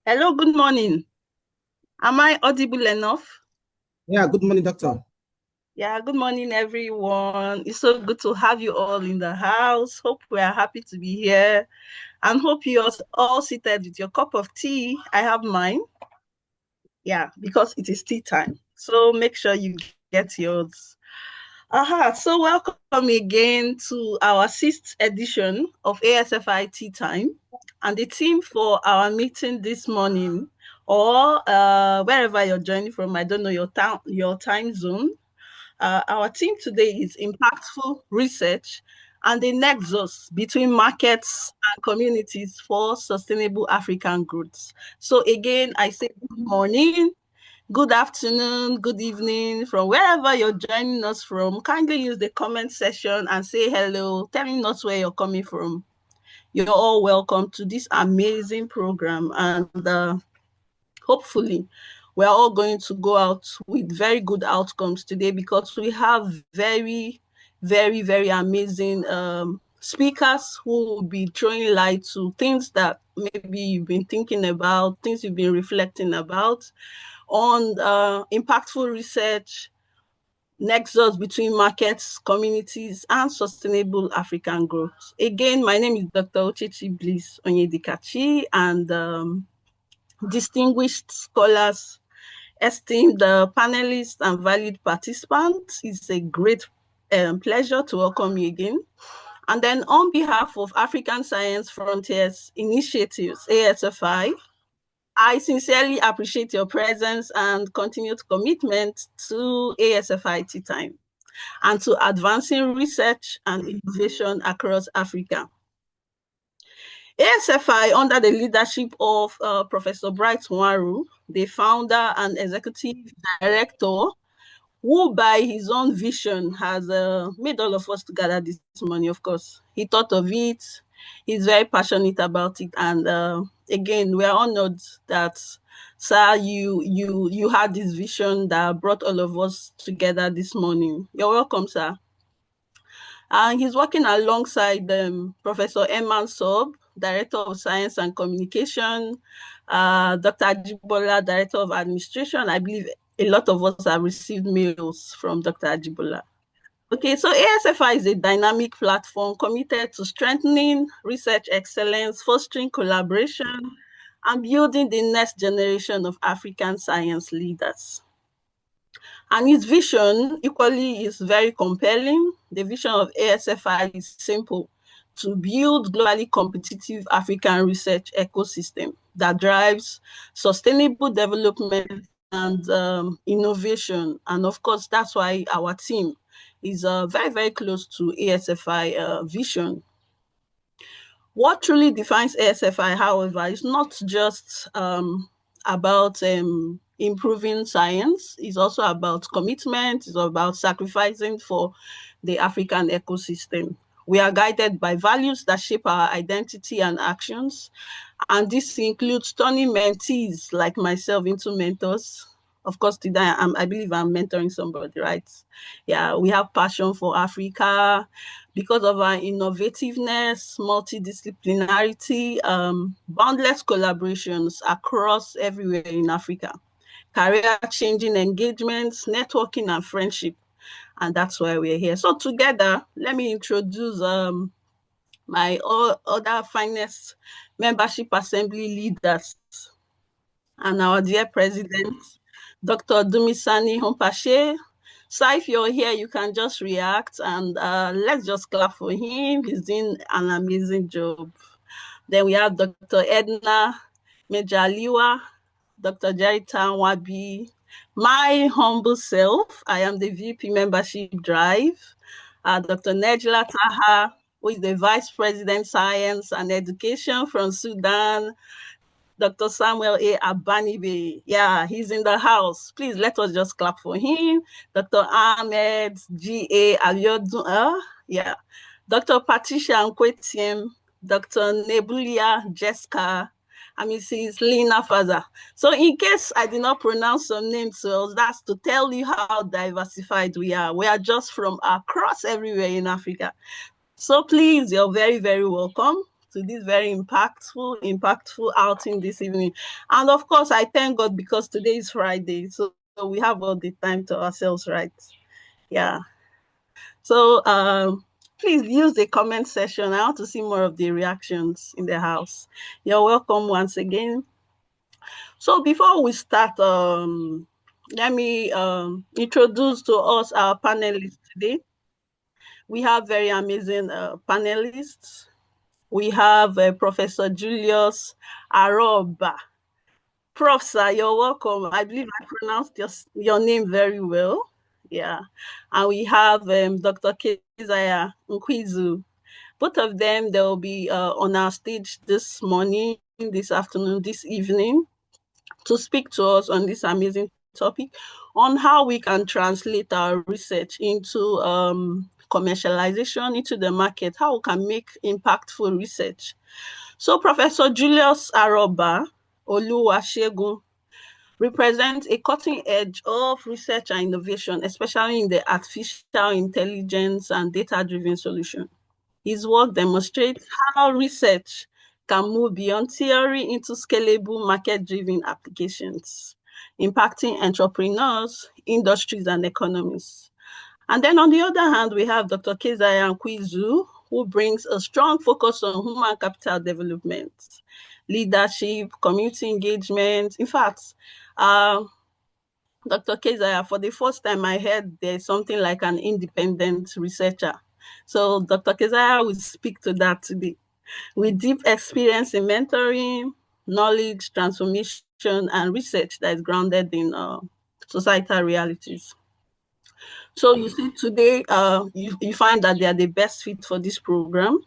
Hello, good morning. Am I audible enough? Yeah, good morning, doctor. Yeah, good morning, everyone. It's so good to have you all in the house. Hope we are happy to be here and hope you are all seated with your cup of tea. I have mine. Yeah, because it is tea time. So make sure you get yours. So welcome again to our sixth edition of ASFI Tea Time. And the theme for our meeting this morning, or wherever you're joining from, I don't know your time zone. Our theme today is impactful research and the nexus between markets and communities for sustainable African growth. So again, I say good morning, good afternoon, good evening from wherever you're joining us from. Kindly use the comment section and say hello, telling us where you're coming from. You're all welcome to this amazing program, and hopefully we're all going to go out with very good outcomes today because we have very amazing speakers who will be throwing light to things that maybe you've been thinking about, things you've been reflecting about on impactful research, nexus between markets, communities, and sustainable African growth. Again, my name is Dr. Ochichi Bliss Onyedikachi, and distinguished scholars, esteemed panelists, and valued participants. It's a great pleasure to welcome you again. And then on behalf of African Science Frontiers Initiatives, ASFI, I sincerely appreciate your presence and continued commitment to ASFI Tea Time and to advancing research and innovation across Africa. ASFI, under the leadership of Professor Bright Nwaru, the founder and executive director, who by his own vision has made all of us to gather this morning, of course. He thought of it, he's very passionate about it, and again, we are honored that, sir, you had this vision that brought all of us together this morning. You're welcome, sir. And he's working alongside Professor Eman Sob, Director of Science and Communication, Dr. Ajibola, Director of Administration. I believe a lot of us have received mails from Dr. Ajibola. Okay, so ASFI is a dynamic platform committed to strengthening research excellence, fostering collaboration, and building the next generation of African science leaders. And his vision equally is very compelling. The vision of ASFI is simple: to build globally competitive African research ecosystem that drives sustainable development and innovation. And of course, that's why our team is very close to ASFI vision. What truly defines ASFI, however, is not just about improving science. It's also about commitment. It's about sacrificing for the African ecosystem. We are guided by values that shape our identity and actions. And this includes turning mentees like myself into mentors. Of course, today I believe I'm mentoring somebody, right? Yeah, we have passion for Africa because of our innovativeness, multidisciplinarity, boundless collaborations across everywhere in Africa, career changing engagements, networking, and friendship. And that's why we're here. So, together, let me introduce my other finest membership assembly leaders and our dear president, Dr. Dumisani Hompashe. So if you're here, you can just react and let's just clap for him. He's doing an amazing job. Then we have Dr. Edna Mejaliwa, Dr. Jerita Wabi, my humble self. I am the VP Membership Drive. Dr. Nejla Taha, who is the Vice President Science and Education from Sudan. Dr. Samuel A. Abanibe. Yeah, he's in the house. Please let us just clap for him. Dr. Ahmed G.A. Abiodun. Yeah. Dr. Patricia Nkwetiem, Dr. Nebulia Jessica, and Mrs. Lina Faza. So in case I did not pronounce some names well, that's to tell you how diversified we are. We are just from across everywhere in Africa. So please, you're very welcome to this very impactful outing this evening. And of course, I thank God because today is Friday, so we have all the time to ourselves, right? Yeah. So please use the comment section. I want to see more of the reactions in the house. You're welcome once again. So before we start, let me introduce to us our panelists today. We have very amazing panelists. We have Professor Julius Aroba. Prof, sir, you're welcome. I believe I pronounced your name very well. Yeah. And we have Dr. Keziah Nkwizu. Both of them, they'll be on our stage this morning, this afternoon, this evening to speak to us on this amazing topic on how we can translate our research into commercialization, into the market, how we can make impactful research. So Professor Julius Aroba Oluwasegun represents a cutting edge of research and innovation, especially in the artificial intelligence and data-driven solution. His work demonstrates how research can move beyond theory into scalable market-driven applications, impacting entrepreneurs, industries, and economies. And then on the other hand, we have Dr. Keziah Nkwizu, who brings a strong focus on human capital development, leadership, community engagement. In fact, Dr. Keziah, for the first time I heard there's something like an independent researcher. So Dr. Keziah will speak to that today. With deep experience in mentoring, knowledge, transformation, and research that is grounded in societal realities. So you see today, you find that they are the best fit for this program.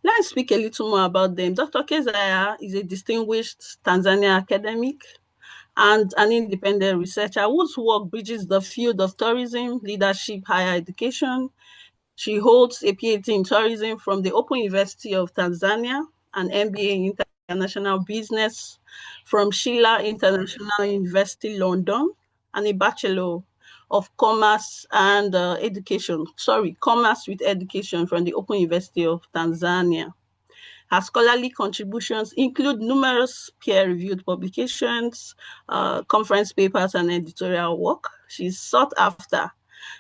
Let's speak a little more about them. Dr. Keziah is a distinguished Tanzania academic and an independent researcher whose work bridges the field of tourism, leadership, higher education. She holds a PhD in tourism from the Open University of Tanzania, an MBA in international business from Sheila International University, London, and a Bachelor of Commerce and Commerce with Education from the Open University of Tanzania. Her scholarly contributions include numerous peer-reviewed publications, conference papers, and editorial work. She's sought after.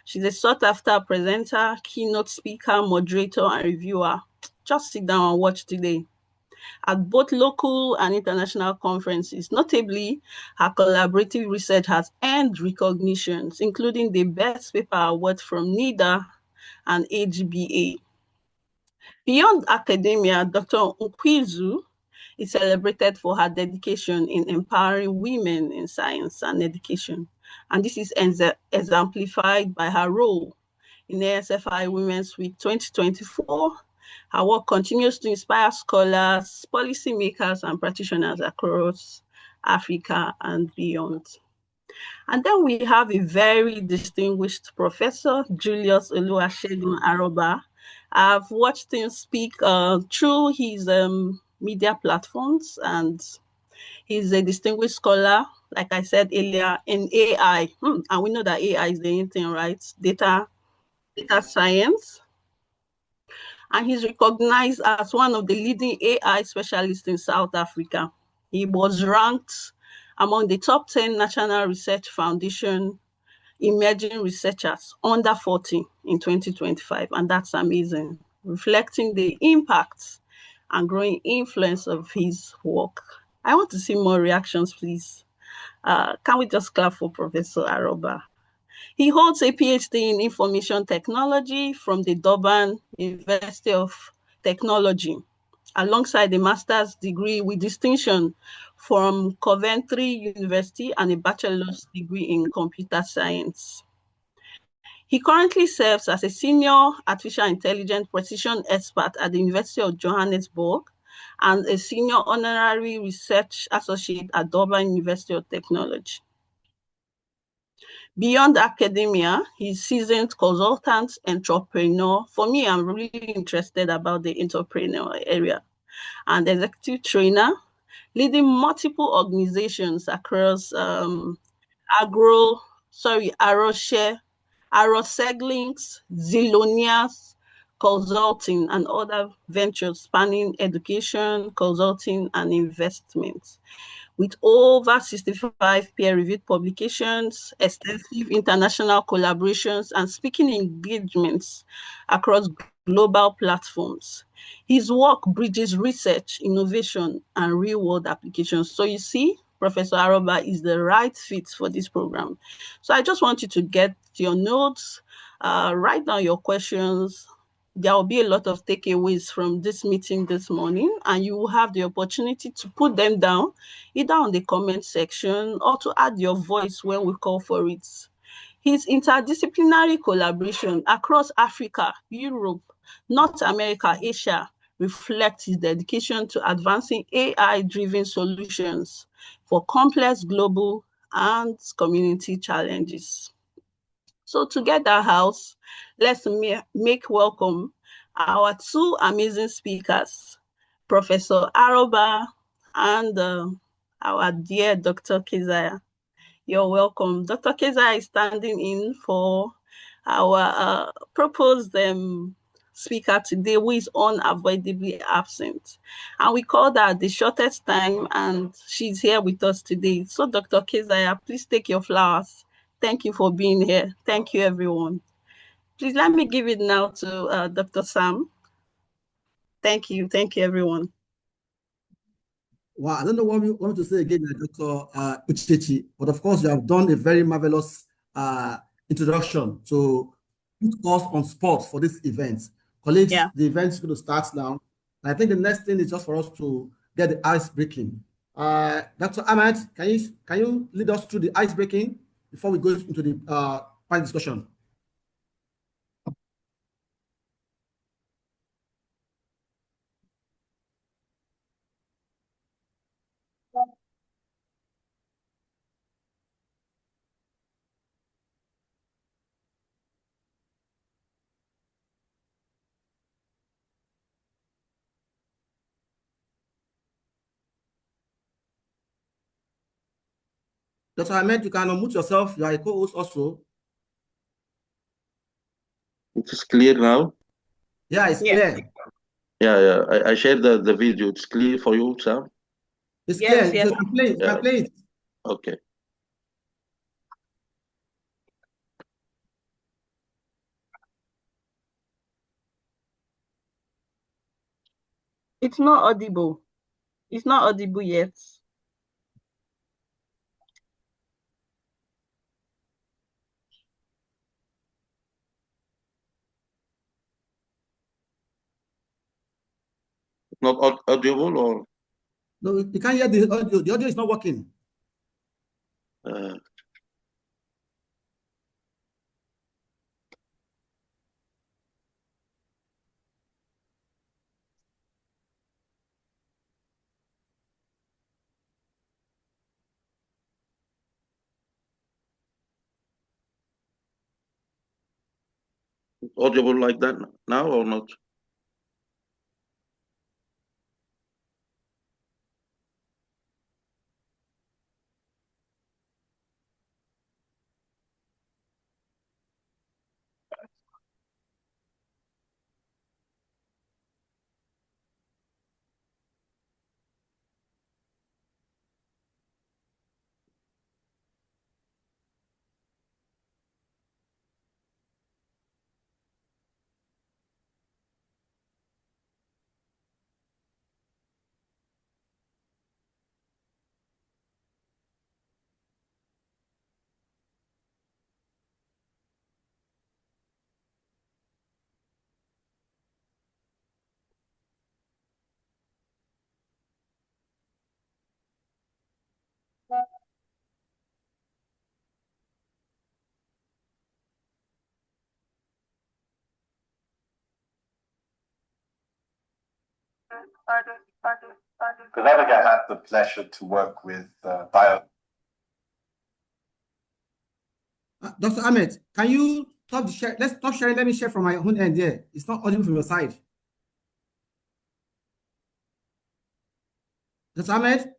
She's a sought-after presenter, keynote speaker, moderator, and reviewer. Just sit down and watch today. At both local and international conferences, notably, her collaborative research has earned recognitions, including the Best Paper Award from NIDA and AGBA. Beyond academia, Dr. Nkwizu is celebrated for her dedication in empowering women in science and education. And this is exemplified by her role in ASFI Women's Week 2024. Her work continues to inspire scholars, policymakers, and practitioners across Africa and beyond. And then we have a very distinguished professor, Julius Oluwasegun Aroba. I've watched him speak through his media platforms, and he's a distinguished scholar, like I said earlier, in AI. And we know that AI is the thing, right? Data science. And he's recognized as one of the leading AI specialists in South Africa. He was ranked among the top 10 National Research Foundation emerging researchers under 40 in 2025, and that's amazing, reflecting the impact and growing influence of his work. I want to see more reactions, please. Can we just clap for Professor Aroba? He holds a PhD in information technology from the Durban University of Technology, alongside a master's degree with distinction from Coventry University and a bachelor's degree in computer science. He currently serves as a senior artificial intelligence precision expert at the University of Johannesburg and a senior honorary research associate at Durban University of Technology. Beyond academia, he's seasoned consultant, entrepreneur. For me, I'm really interested about the entrepreneur area, and executive trainer, leading multiple organizations across Aroshare, Aroseglings, Zillonias, consulting, and other ventures spanning education, consulting, and investment. With over 65 peer-reviewed publications, extensive international collaborations, and speaking engagements across global platforms. His work bridges research, innovation, and real-world applications. So you see, Professor Aroba is the right fit for this program. So I just want you to get your notes, write down your questions. There will be a lot of takeaways from this meeting this morning, and you will have the opportunity to put them down either on the comment section or to add your voice when we call for it. His interdisciplinary collaboration across Africa, Europe, North America, Asia reflects his dedication to advancing AI-driven solutions for complex global and community challenges. So to get that house, let's make welcome our two amazing speakers, Professor Aroba and our dear Dr. Keziah. You're welcome. Dr. Keziah is standing in for our proposed speaker today, who is unavoidably absent. And we called her the shortest time, and she's here with us today. So, Dr. Keziah, please take your flowers. Thank you for being here. Thank you, everyone. Please let me give it now to Dr. Sam. Thank you. Thank you, everyone. Well, I don't know what you want to say again, Dr. Uchechi, but of course, you have done a very marvelous introduction to put us on spot for this event. Colleagues, Yeah. the event is going to start now. And I think the next thing is just for us to get the ice breaking. Dr. Ahmed, can you lead us through the ice breaking before we go into the panel discussion? Dr. Ahmed, you can unmute yourself. You are a co-host also. It's clear now? Yeah, it's clear. Yeah. I shared the video. It's clear for you, Sam? It's clear. Yes. So you can play it. You can play it. Okay. It's not audible. It's not audible yet. Not audible or? No, you can't hear the audio. The audio is not working. Audible like that now or not? Goodnight, had the pleasure to work with Bio. Dr. Ahmed, can you stop the share? Let's stop sharing. Let me share from my own end here. It's not audible from your side. Dr. Ahmed?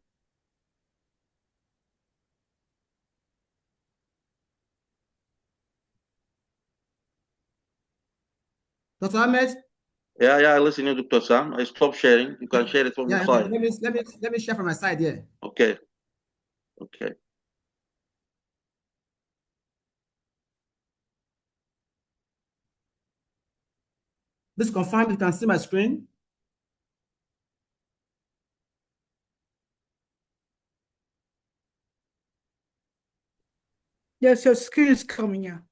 Dr. Ahmed? Yeah, I listen to Dr. Sam. I stop sharing. You can share it from your Yeah, okay. side. Let me share from my side here. Okay. Okay. Please confirm you can see my screen. Yes, your screen is coming here.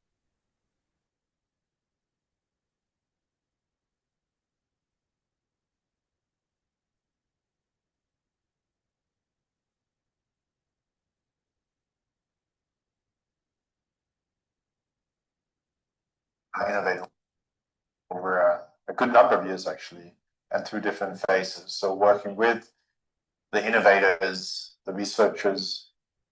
Innovative over a good number of years, actually, and through different phases. So working with the innovators, the researchers,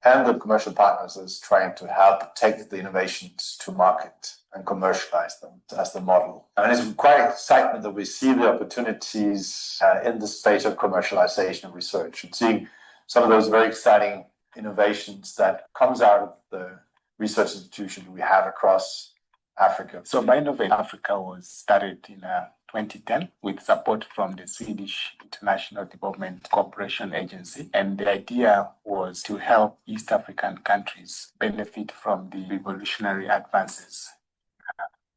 and the commercial partners is trying to help take the innovations to market and commercialize them as the model. And it's quite excitement that we see the opportunities in the space of commercialization and research, and seeing some of those very exciting innovations that comes out of the research institutions we have across Africa. So Bioinnovate Africa was started in 2010 with support from the Swedish International Development Cooperation Agency. And the idea was to help East African countries benefit from the revolutionary advances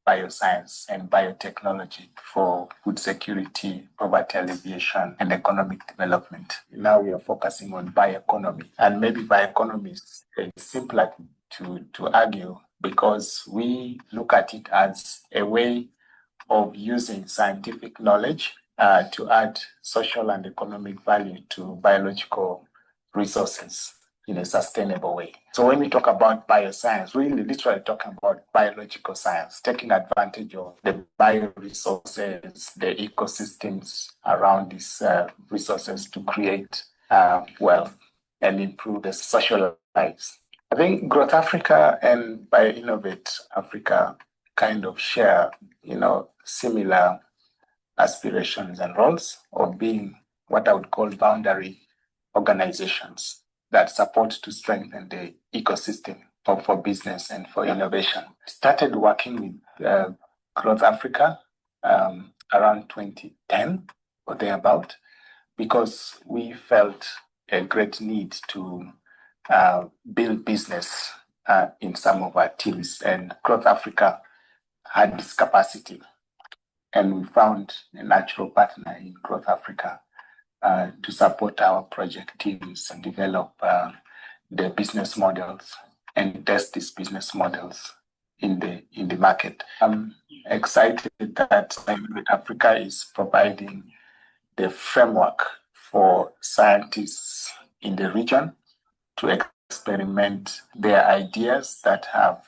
bioscience and biotechnology for food security, poverty alleviation, and economic development. Now we are focusing on bioeconomy, and maybe bioeconomy is simpler to argue because we look at it as a way of using scientific knowledge to add social and economic value to biological resources in a sustainable way. So when we talk about bioscience, really literally talking about biological science, taking advantage of the bioresources, the ecosystems around these resources to create wealth and improve the social lives. I think Growth Africa and Bioinnovate Africa kind of share, similar aspirations and roles of being what I would call boundary organizations that support to strengthen the ecosystem for business and for innovation. Started working with Growth Africa around 2010 or thereabout because we felt a great need to build business in some of our teams, and Growth Africa had this capacity, and we found a natural partner in Growth Africa to support our project teams and develop the business models and test these business models in the market. I'm excited that Africa is providing the framework for scientists in the region to experiment their ideas that have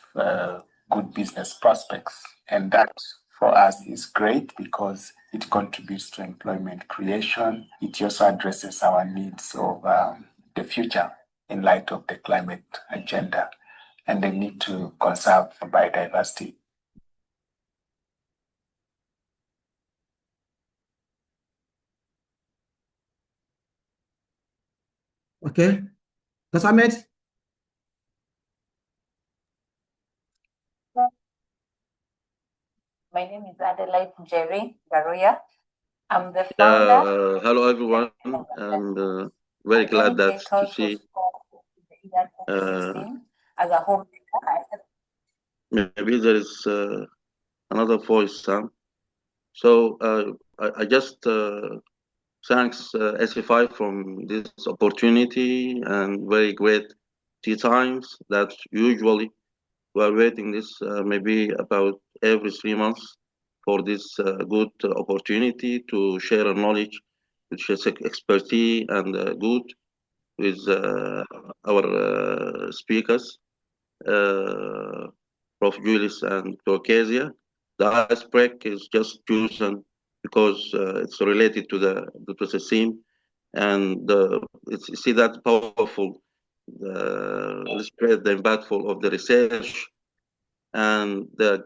good business prospects. And that for us is great because it contributes to employment creation. It also addresses our needs of the future in light of the climate agenda and the need to conserve biodiversity. Okay. That's Ahmed. My name is Adelaide Jerry Garoya. I'm the founder. Hello everyone, and very glad that to see as a home. maybe there is another voice, Sam. So I just thanks ASFI from this opportunity and very great tea times that usually we are waiting this maybe about every 3 months for this good opportunity to share our knowledge, which is expertise and good with our speakers, Prof. Julius and Caucasia. The icebreaker is just chosen because it's related to the theme, and it's you see that powerful spread the impactful of the research and the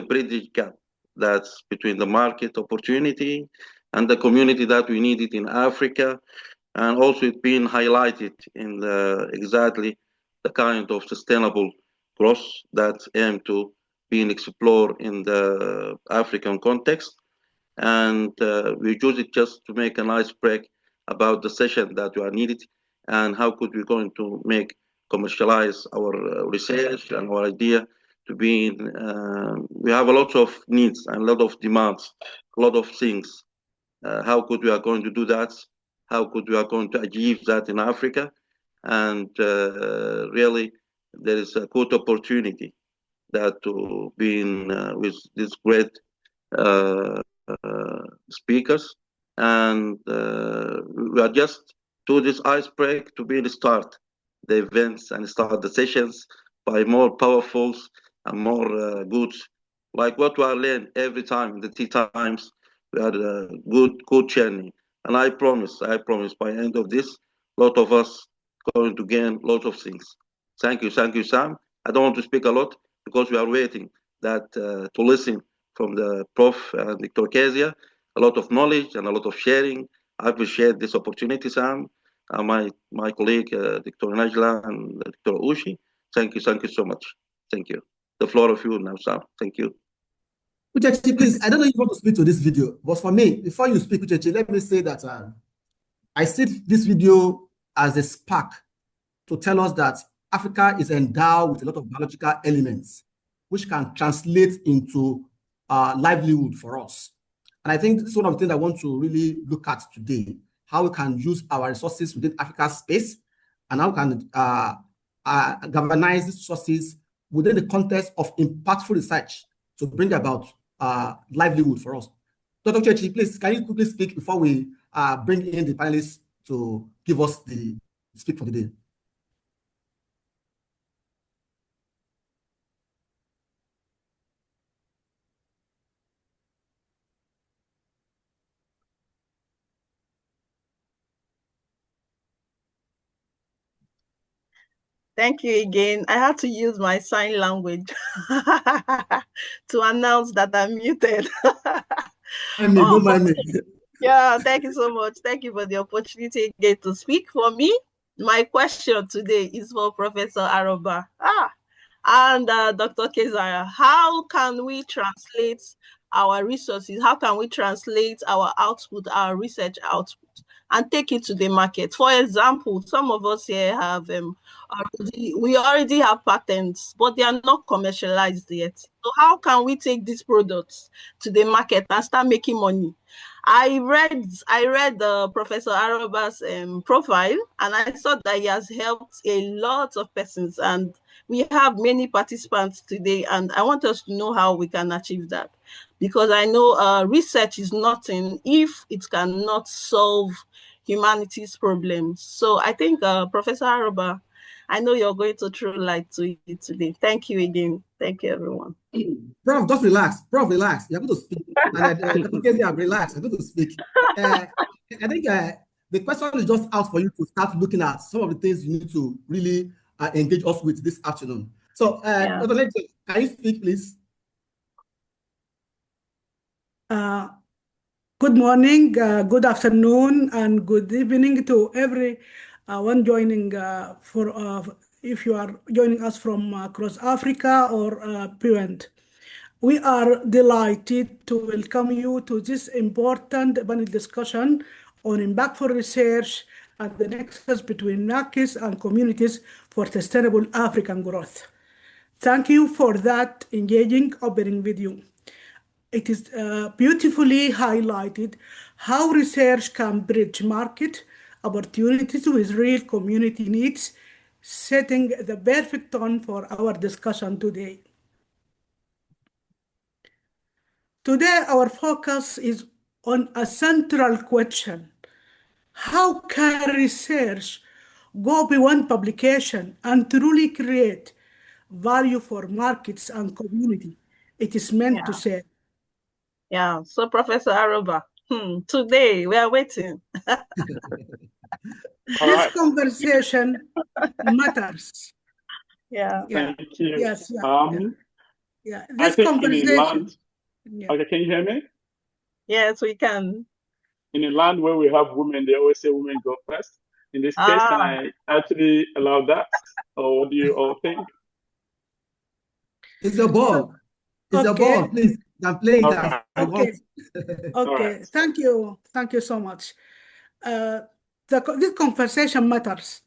bridge gap that's between the market opportunity and the community that we needed in Africa, and also it's been highlighted in exactly the kind of sustainable growth that aim to being explored in the African context. and we use it just to make a nice break about the session that we are needed, and how could we going to make commercialize our research and our idea to be in, we have a lot of needs and a lot of demands, a lot of things. How could we are going to do that? How could we are going to achieve that in Africa? And really, there is a good opportunity that to be in with this great uh, speakers, and we are just do this ice break to be the start the events and start the sessions by more powerful and more good, like what we are learning every time the tea times. We had a good journey, and I promise by end of this, lot of us going to gain lots of things. Thank you, Sam. I don't want to speak a lot because we are waiting that to listen from the Prof. Dr. Kezia, a lot of knowledge and a lot of sharing. I appreciate this opportunity, Sam, my colleague, Dr. Najla and Dr. Ushi. Thank you so much. Thank you. The floor of you now, Sam. Thank you. Uchechi, please, I don't know if you want to speak to this video, but for me, before you speak, Uchechi, let me say that I see this video as a spark to tell us that Africa is endowed with a lot of biological elements which can translate into livelihood for us. And I think this is one of the things I want to really look at today, how we can use our resources within Africa's space and how we can galvanize these resources within the context of impactful research to bring about livelihood for us. Dr. Chechi, please, can you quickly speak before we bring in the panelists to give us the speak for the day? Thank you again. I had to use my sign language to announce that I'm muted. Don't mind me. Yeah, thank you so much. Thank you for the opportunity again to speak. For me, my question today is for Professor Aroba and Dr. Kezia. How can we translate our resources? How can we translate our output, our research output, and take it to the market? For example, some of us here have we already have patents, but they are not commercialized yet. So how can we take these products to the market and start making money? I read Professor Aroba's profile, and I saw that he has helped a lot of persons, and we have many participants today, and I want us to know how we can achieve that, because I know research is nothing if it cannot solve humanity's problems. So I think Professor Aroba, I know you're going to throw light to it today. Thank you again. Thank you, everyone. Prof, just relax. Prof, relax. You're going to speak. And relax. You're going to speak. I think the question is just out for you to start looking at some of the things you need to really engage us with this afternoon. So, Dr. Lecter, can you speak, please? Good morning, good afternoon, and good evening to everyone joining if you are joining us from across Africa or beyond. We are delighted to welcome you to this important panel discussion on impactful research and the nexus between markets and communities for sustainable African growth. Thank you for that engaging opening video. It is beautifully highlighted how research can bridge market opportunities with real community needs, setting the perfect tone for our discussion today. Today, our focus is on a central question. How can research go beyond publication and truly create value for markets and community it is meant to serve? Yeah, so Professor Aroba, today we are waiting. This conversation matters. Yeah. Thank you. Yes. Yeah. This conversation. Okay, can you hear me? Yes, we can. In a land where we have women, they always say women go first. In this case, can I actually allow that? Or what do you all think? It's your ball. It's your ball, please. I'm playing it as you want. Okay. Thank you so much. This conversation matters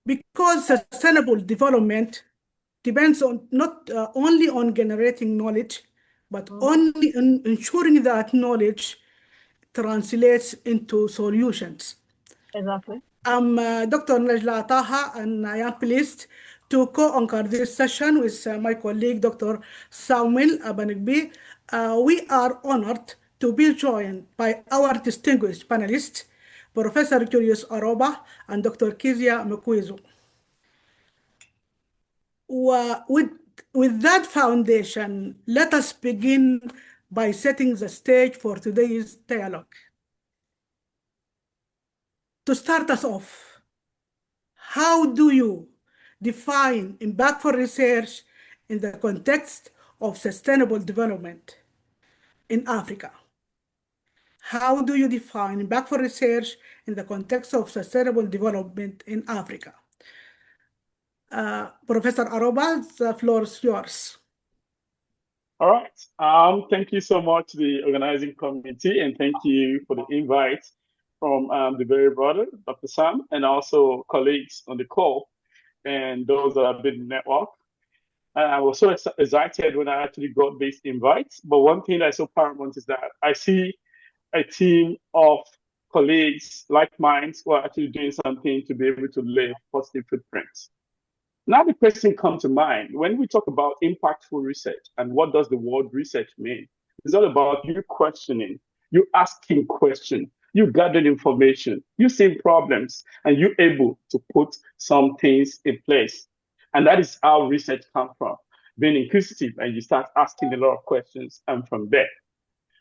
because sustainable development depends on not only on generating knowledge, but only on ensuring that knowledge translates into solutions. Exactly. I'm Dr. Najla Taha, and I am pleased to co-anchor this session with my colleague, Dr. Samuel Abanigbi. We are honored to be joined by our distinguished panelists, Professor Julius Aroba and Dr. Kizia Mekwizu. With that foundation, let us begin by setting the stage for today's dialogue. To start us off, how do you define impactful research in the context of sustainable development in Africa? How do you define impactful research in the context of sustainable development in Africa? Professor Aroba, the floor is yours. All right. Thank you so much to the organizing committee, and thank you for the invite from the very brother, Dr. Sam, and also colleagues on the call and those that have been in the network. I was so excited when I actually got this invite. But one thing that's so paramount is that I see a team of colleagues like minds who are actually doing something to be able to leave positive footprints. Now the question comes to mind, when we talk about impactful research and what does the word research mean? It's all about you questioning, you asking questions, you gathering information, you seeing problems, and you able to put some things in place. And that is how research comes from, being inquisitive, and you start asking a lot of questions, and from there.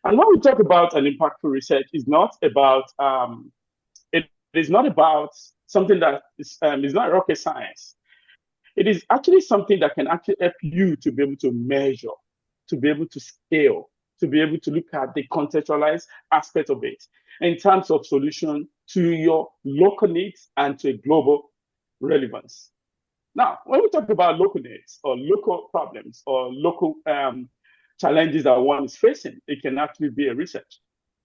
And when we talk about an impactful research, it's not about it is not about something that is not rocket science. It is actually something that can actually help you to be able to measure, to be able to scale, to be able to look at the contextualized aspect of it in terms of solution to your local needs and to a global relevance. Now, when we talk about local needs or local problems or local challenges that one is facing, it can actually be a research.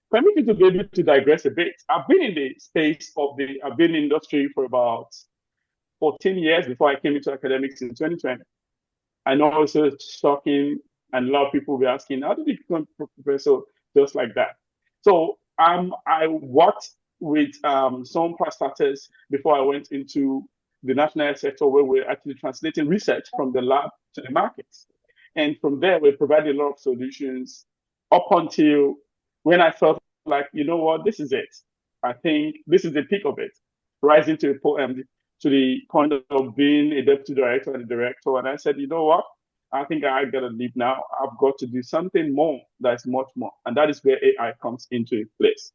Permit me to be able to digress a bit. I've been in the space of I've been in industry for about 14 years before I came into academics in 2020. I know it's shocking, and a lot of people will be asking, how did you become a professor just like that? So I worked with some past starters before I went into the national health sector, where we're actually translating research from the lab to the markets. And from there, we provided a lot of solutions up until when I felt like, you know what, this is it. I think this is the peak of it, rising to the point of being a deputy director and a director. And I said, you know what? I think I got to leave now. I've got to do something more that's much more. And that is where AI comes into place.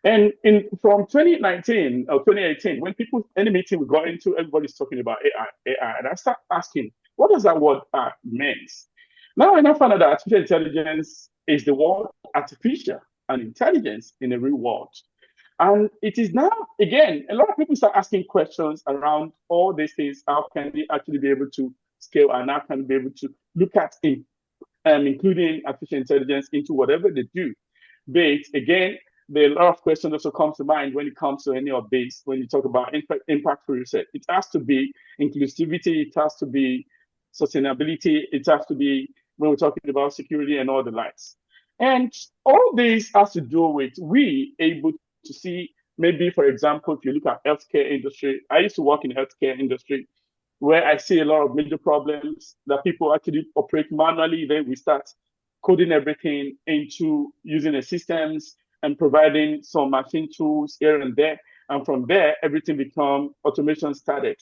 And from 2019 or 2018, when any meeting we got into, everybody's talking about AI. And I start asking, what does that word means? Now I found out that artificial intelligence is the word artificial and intelligence in the real world. And it is now, again, a lot of people start asking questions around all these things. How can they actually be able to scale, and how can they be able to look at it, including artificial intelligence into whatever they do? But again, there are a lot of questions also come to mind when it comes to any of this. When you talk about impactful research, it has to be inclusivity, it has to be sustainability, it has to be when we're talking about security and all the likes. And all this has to do with we able to see, maybe, for example, if you look at healthcare industry, I used to work in the healthcare industry, where I see a lot of major problems that people actually operate manually. Then we start coding everything into using the systems and providing some machine tools here and there. And from there, everything become automation started.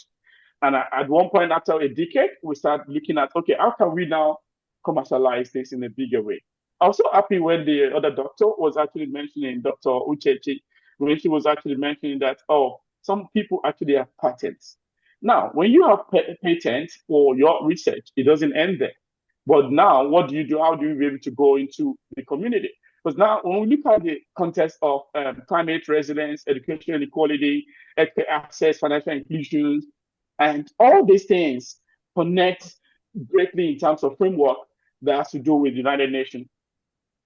And at one point, after a decade, we start looking at, okay, how can we now commercialize this in a bigger way? I was so happy when the other doctor was actually mentioning, Dr. Uchechi, when she was actually mentioning that, oh, some people actually have patents. Now, when you have patents for your research, it doesn't end there. But now, what do you do? How do you be able to go into the community? Because now, when we look at the context of climate resilience, education equality, healthcare access, financial inclusion, and all these things connect greatly in terms of framework that has to do with the United Nations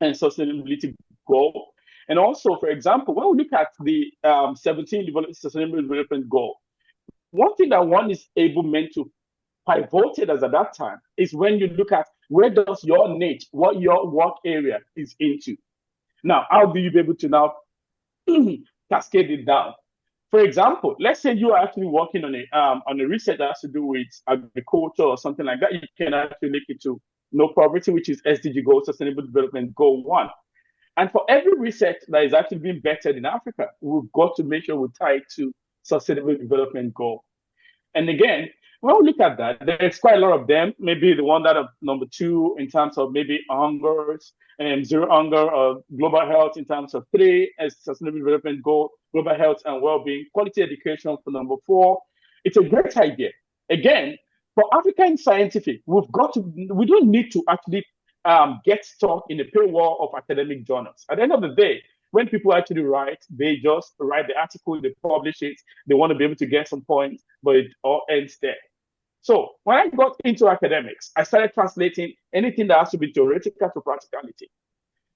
and sustainability goal. And also, for example, when we look at the 17 Sustainable Development Goal, one thing that one is able meant to pivoted as at that time is when you look at where does your niche, what your work area is into. Now, how do you be able to now cascade it down? For example, let's say you are actually working on a research that has to do with agriculture or something like that. You can actually link it to no poverty, which is SDG goal, Sustainable Development Goal 1. And for every research that is actually being bettered in Africa, we've got to make sure we tie it to Sustainable Development Goal. And again, when we look at that, there's quite a lot of them. Maybe the one that are number 2 in terms of maybe hungers and zero hunger or global health in terms of 3 as Sustainable Development Goal, global health and well-being, quality education for number 4. It's a great idea. Again, for African scientific, we don't need to actually get stuck in the paywall of academic journals. At the end of the day, when people actually write, they just write the article, they publish it, they want to be able to get some points, but it all ends there. So when I got into academics, I started translating anything that has to be theoretical to practicality.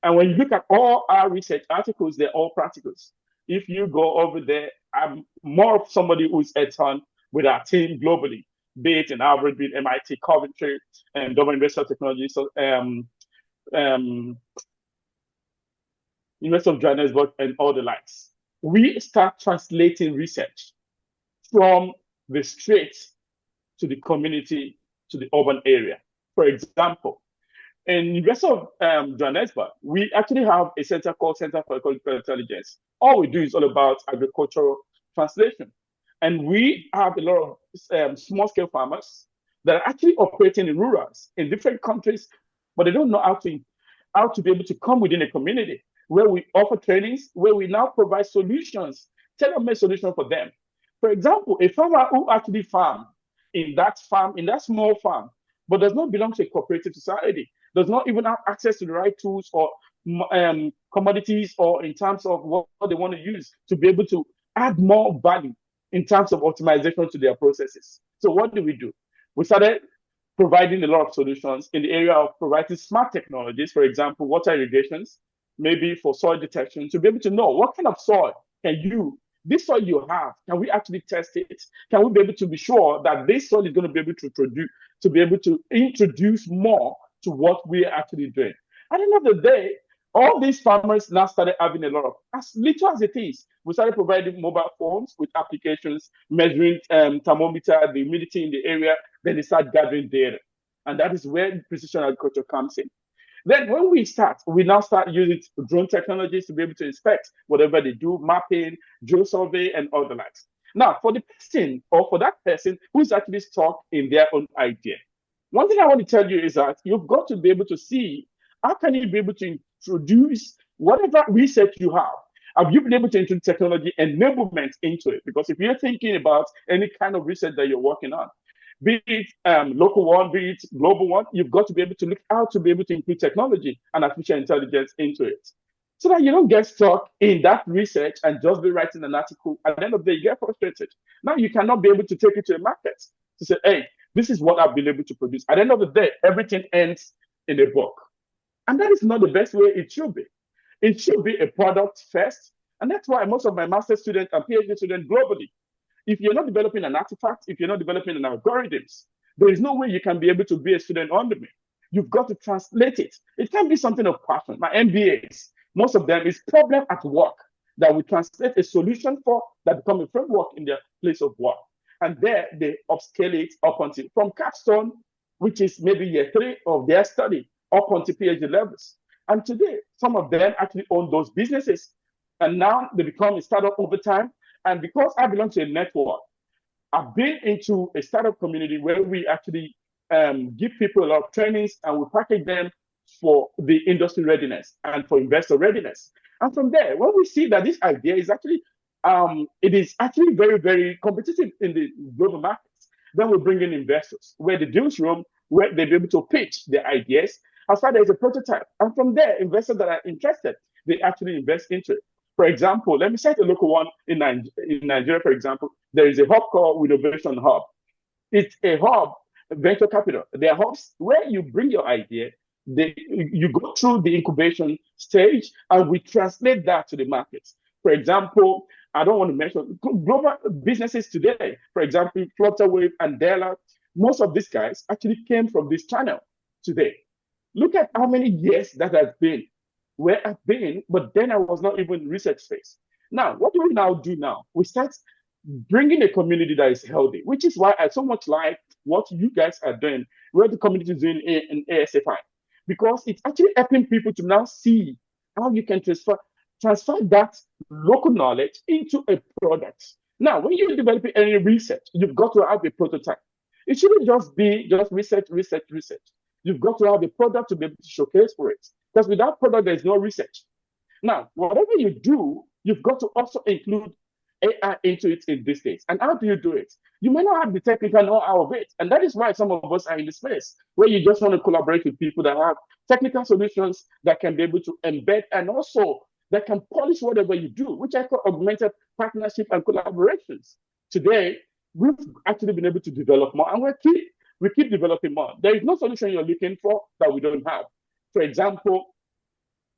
And when you look at all our research articles, they're all practicals. If you go over there, I'm more of somebody who's hands-on with our team globally, be it in Harvard, be it MIT, Coventry, and Dublin University of Technology, so University of Johannesburg, and all the likes. We start translating research from the streets to the community to the urban area. For example, in University of Johannesburg, we actually have a center called Center for Ecological Intelligence. All we do is all about agricultural translation. And we have a lot of small-scale farmers that are actually operating in rurals in different countries, but they don't know how to be able to come within a community where we offer trainings, where we now provide solutions, tailor-made solutions for them. For example, a farmer who actually farms in that small farm, but does not belong to a cooperative society, does not even have access to the right tools or commodities or in terms of what they want to use to be able to add more value in terms of optimization to their processes. So what do? We started providing a lot of solutions in the area of providing smart technologies, for example, water irrigations, maybe for soil detection, to be able to know what kind of soil this soil you have, can we actually test it? Can we be able to be sure that this soil is going to be able to produce, to be able to introduce more to what we're actually doing? At the end of the day, all these farmers now started having a lot of, as little as it is, we started providing mobile phones with applications, measuring thermometer, the humidity in the area, then they start gathering data. And that is where precision agriculture comes in. Then when we now start using drone technologies to be able to inspect whatever they do, mapping, geosurvey, and all the likes. Now, for the person or for that person who's actually stuck in their own idea, one thing I want to tell you is that you've got to be able to see how can you be able to introduce whatever research you have. Have you been able to introduce technology enablement into it? Because if you're thinking about any kind of research that you're working on, be it local one, be it global one, you've got to be able to look how to be able to include technology and artificial intelligence into it. So that you don't get stuck in that research and just be writing an article. At the end of the day, you get frustrated. Now you cannot be able to take it to a market to say, hey, this is what I've been able to produce. At the end of the day, everything ends in a book. And that is not the best way it should be. It should be a product first. And that's why most of my master's students and PhD students globally, if you're not developing an artifact, if you're not developing an algorithms, there is no way you can be able to be a student under me. You've got to translate it. It can be something of passion. My MBAs, most of them is problem at work that we translate a solution for that become a framework in their place of work. And there they upscale it up until from capstone, which is maybe year 3 of their study, up until PhD levels. And today, some of them actually own those businesses. And now they become a startup over time. And because I belong to a network, I've been into a startup community where we actually give people a lot of trainings and we package them for the industry readiness and for investor readiness. And from there, when we see that this idea is actually, it is actually very, very competitive in the global markets, then we bring in investors where the deals room, where they'll be able to pitch their ideas as far as a prototype. And from there, investors that are interested, they actually invest into it. For example, let me cite a local one in Nigeria, for example. There is a hub called Innovation Hub. It's a hub venture capital. They're hubs where you bring your idea, you go through the incubation stage, and we translate that to the markets. For example, I don't want to mention global businesses today. For example, Flutterwave and Della, most of these guys actually came from this channel today. Look at how many years that has been where I've been, but then I was not even in research space. Now, what do we now do now? We start bringing a community that is healthy, which is why I so much like what you guys are doing, where the community is doing in ASFI, because it's actually helping people to now see how you can transfer that local knowledge into a product. Now, when you're developing any research, you've got to have a prototype. It shouldn't just be just research. You've got to have a product to be able to showcase for it. Because without product, there's no research. Now, whatever you do, you've got to also include AI into it in these days. And how do you do it? You may not have the technical know-how of it. And that is why some of us are in the space where you just want to collaborate with people that have technical solutions that can be able to embed and also that can polish whatever you do, which I call augmented partnership and collaborations. Today, we've actually been able to develop more, and we keep developing more. There is no solution you're looking for that we don't have. For example,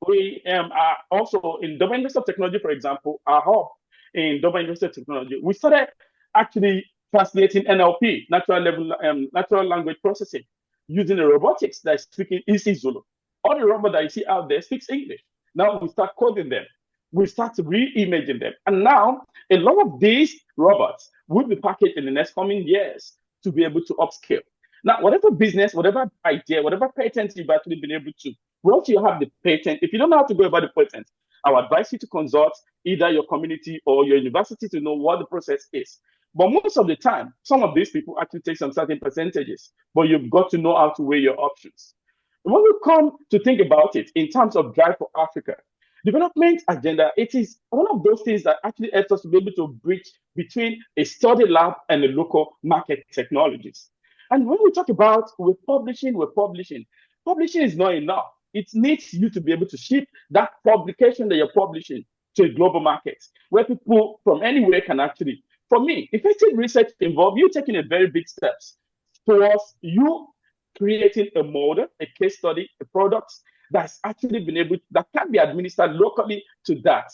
we are also in Domain University of Technology, for example, our hub in Domain University of Technology, we started actually translating NLP, natural language processing, using the robotics that is speaking easy Zulu. All the robots that you see out there speaks English. Now we start coding them. We start re-imaging them. And now a lot of these robots will be packaged in the next coming years to be able to upscale. Now, whatever business, whatever idea, whatever patent you've actually been able to, once you have the patent, if you don't know how to go about the patent, I would advise you to consult either your community or your university to know what the process is. But most of the time, some of these people actually take some certain percentages, but you've got to know how to weigh your options. When we come to think about it in terms of Drive for Africa, development agenda, it is one of those things that actually helps us to be able to bridge between a study lab and the local market technologies. And when we talk about publishing is not enough. It needs you to be able to ship that publication that you're publishing to a global market where people from anywhere can actually, for me, effective research involves you taking a very big steps towards you creating a model, a case study, a product that's actually been able, that can be administered locally to that.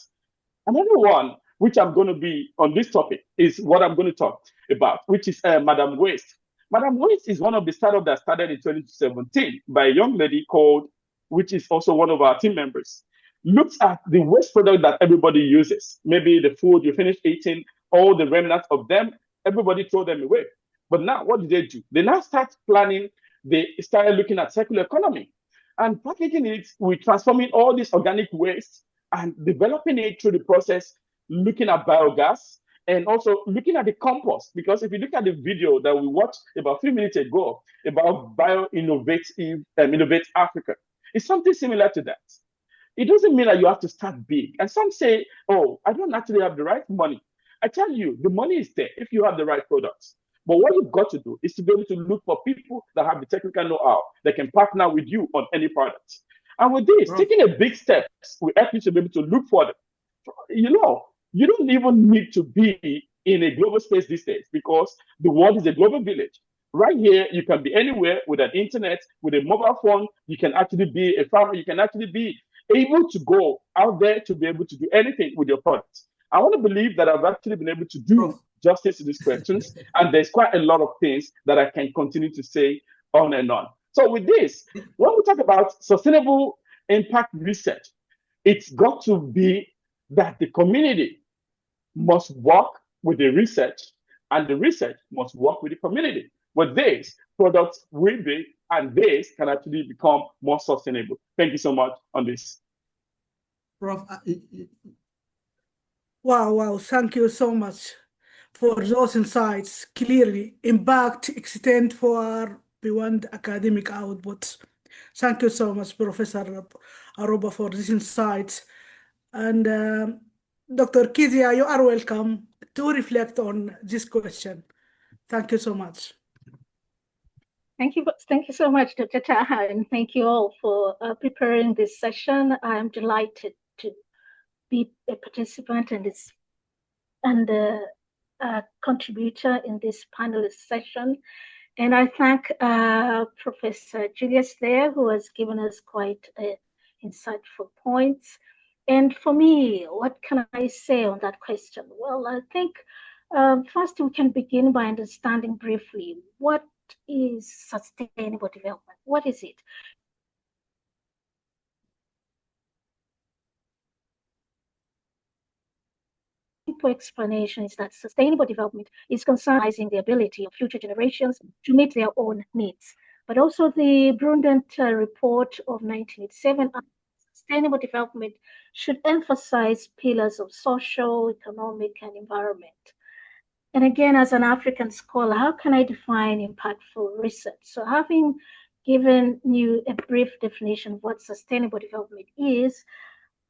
Another one, which I'm going to be on this topic, is what I'm going to talk about, which is Madam Waste. Madam Waste is one of the startups that started in 2017 by a young lady called, which is also one of our team members, looks at the waste product that everybody uses. Maybe the food you finish eating, all the remnants of them, everybody throw them away. But now what do? They now start planning, they started looking at circular economy and packaging it with transforming all this organic waste and developing it through the process, looking at biogas, and also looking at the compost. Because if you look at the video that we watched about 3 minutes ago about Innovate Africa, it's something similar to that. It doesn't mean that you have to start big. And some say, oh, I don't actually have the right money. I tell you, the money is there if you have the right products. But what you've got to do is to be able to look for people that have the technical know-how that can partner with you on any product. And with this, taking a big step will help you to be able to look for them. You know, you don't even need to be in a global space these days because the world is a global village. Right here, you can be anywhere with an internet, with a mobile phone. You can actually be a farmer. You can actually be able to go out there to be able to do anything with your products. I want to believe that I've actually been able to do justice to these questions. And there's quite a lot of things that I can continue to say on and on. So with this, when we talk about sustainable impact research, it's got to be that the community must work with the research and the research must work with the community. With this, products will be, and this can actually become more sustainable. Thank you so much on this. Prof. Wow, thank you so much for those insights. Clearly, impact extend far beyond academic outputs. Thank you so much, Professor Aruba, for these insights. And Dr. Kizia, you are welcome to reflect on this question. Thank you so much. Thank you so much, Dr. Taha, and thank you all for preparing this session. I'm delighted to be a participant and a contributor in this panelist session. And I thank Professor Julius there, who has given us quite insightful points. And for me, what can I say on that question? Well, I think first we can begin by understanding briefly what is sustainable development. What is it? Explanation is that sustainable development is concerning the ability of future generations to meet their own needs. But also the Brundtland report of 1987, sustainable development should emphasize pillars of social, economic, and environment. And again, as an African scholar, how can I define impactful research? So having given you a brief definition of what sustainable development is,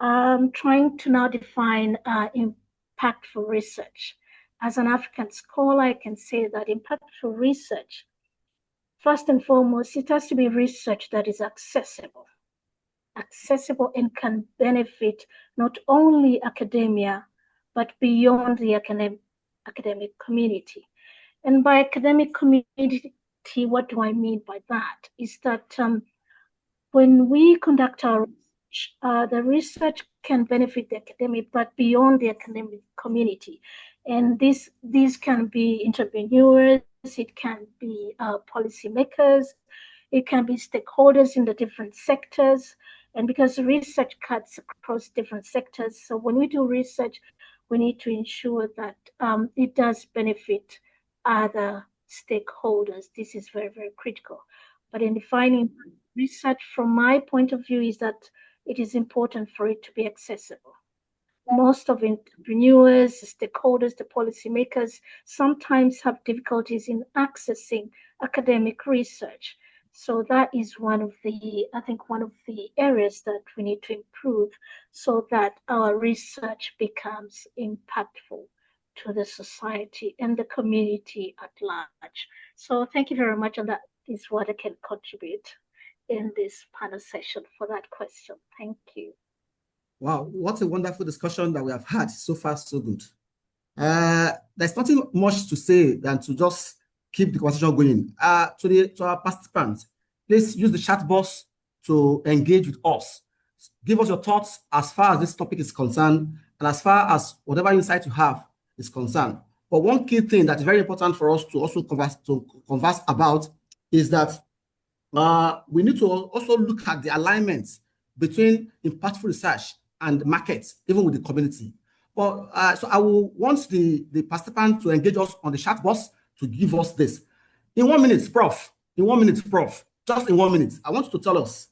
I'm trying to now define impactful research. As an African scholar, I can say that impactful research, first and foremost, it has to be research that is accessible and can benefit not only academia, but beyond the academic community. And by academic community, what do I mean by that? Is that when we conduct our research, the research can benefit the academic, but beyond the academic community. And these can be entrepreneurs, it can be policymakers, it can be stakeholders in the different sectors. And because research cuts across different sectors, so when we do research, we need to ensure that it does benefit other stakeholders. This is very, very critical. But in defining research, from my point of view, is that it is important for it to be accessible. Most of entrepreneurs, stakeholders, the policymakers sometimes have difficulties in accessing academic research. So that is one of the areas that we need to improve so that our research becomes impactful to the society and the community at large. So thank you very much, and that is what I can contribute in this panel session for that question. Thank you. Wow, what a wonderful discussion that we have had. So far, so good. There's nothing much to say than to just keep the conversation going. To our participants, please use the chat box to engage with us. Give us your thoughts as far as this topic is concerned, and as far as whatever insight you have is concerned. But one key thing that is very important for us to also converse about is that we need to also look at the alignment between impactful research and markets, even with the community. But so I will want the participant to engage us on the chat box to give us this. In 1 minute, Prof. In 1 minute, Prof. Just in 1 minute, I want you to tell us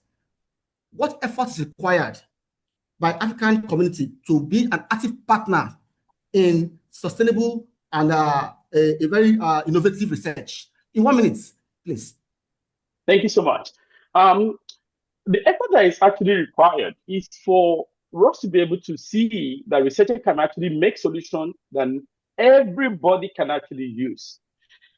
what effort is required by African community to be an active partner in sustainable and a very innovative research. In 1 minute, please. Thank you so much. The effort that is actually required is for us to be able to see that researchers can actually make solutions that everybody can actually use.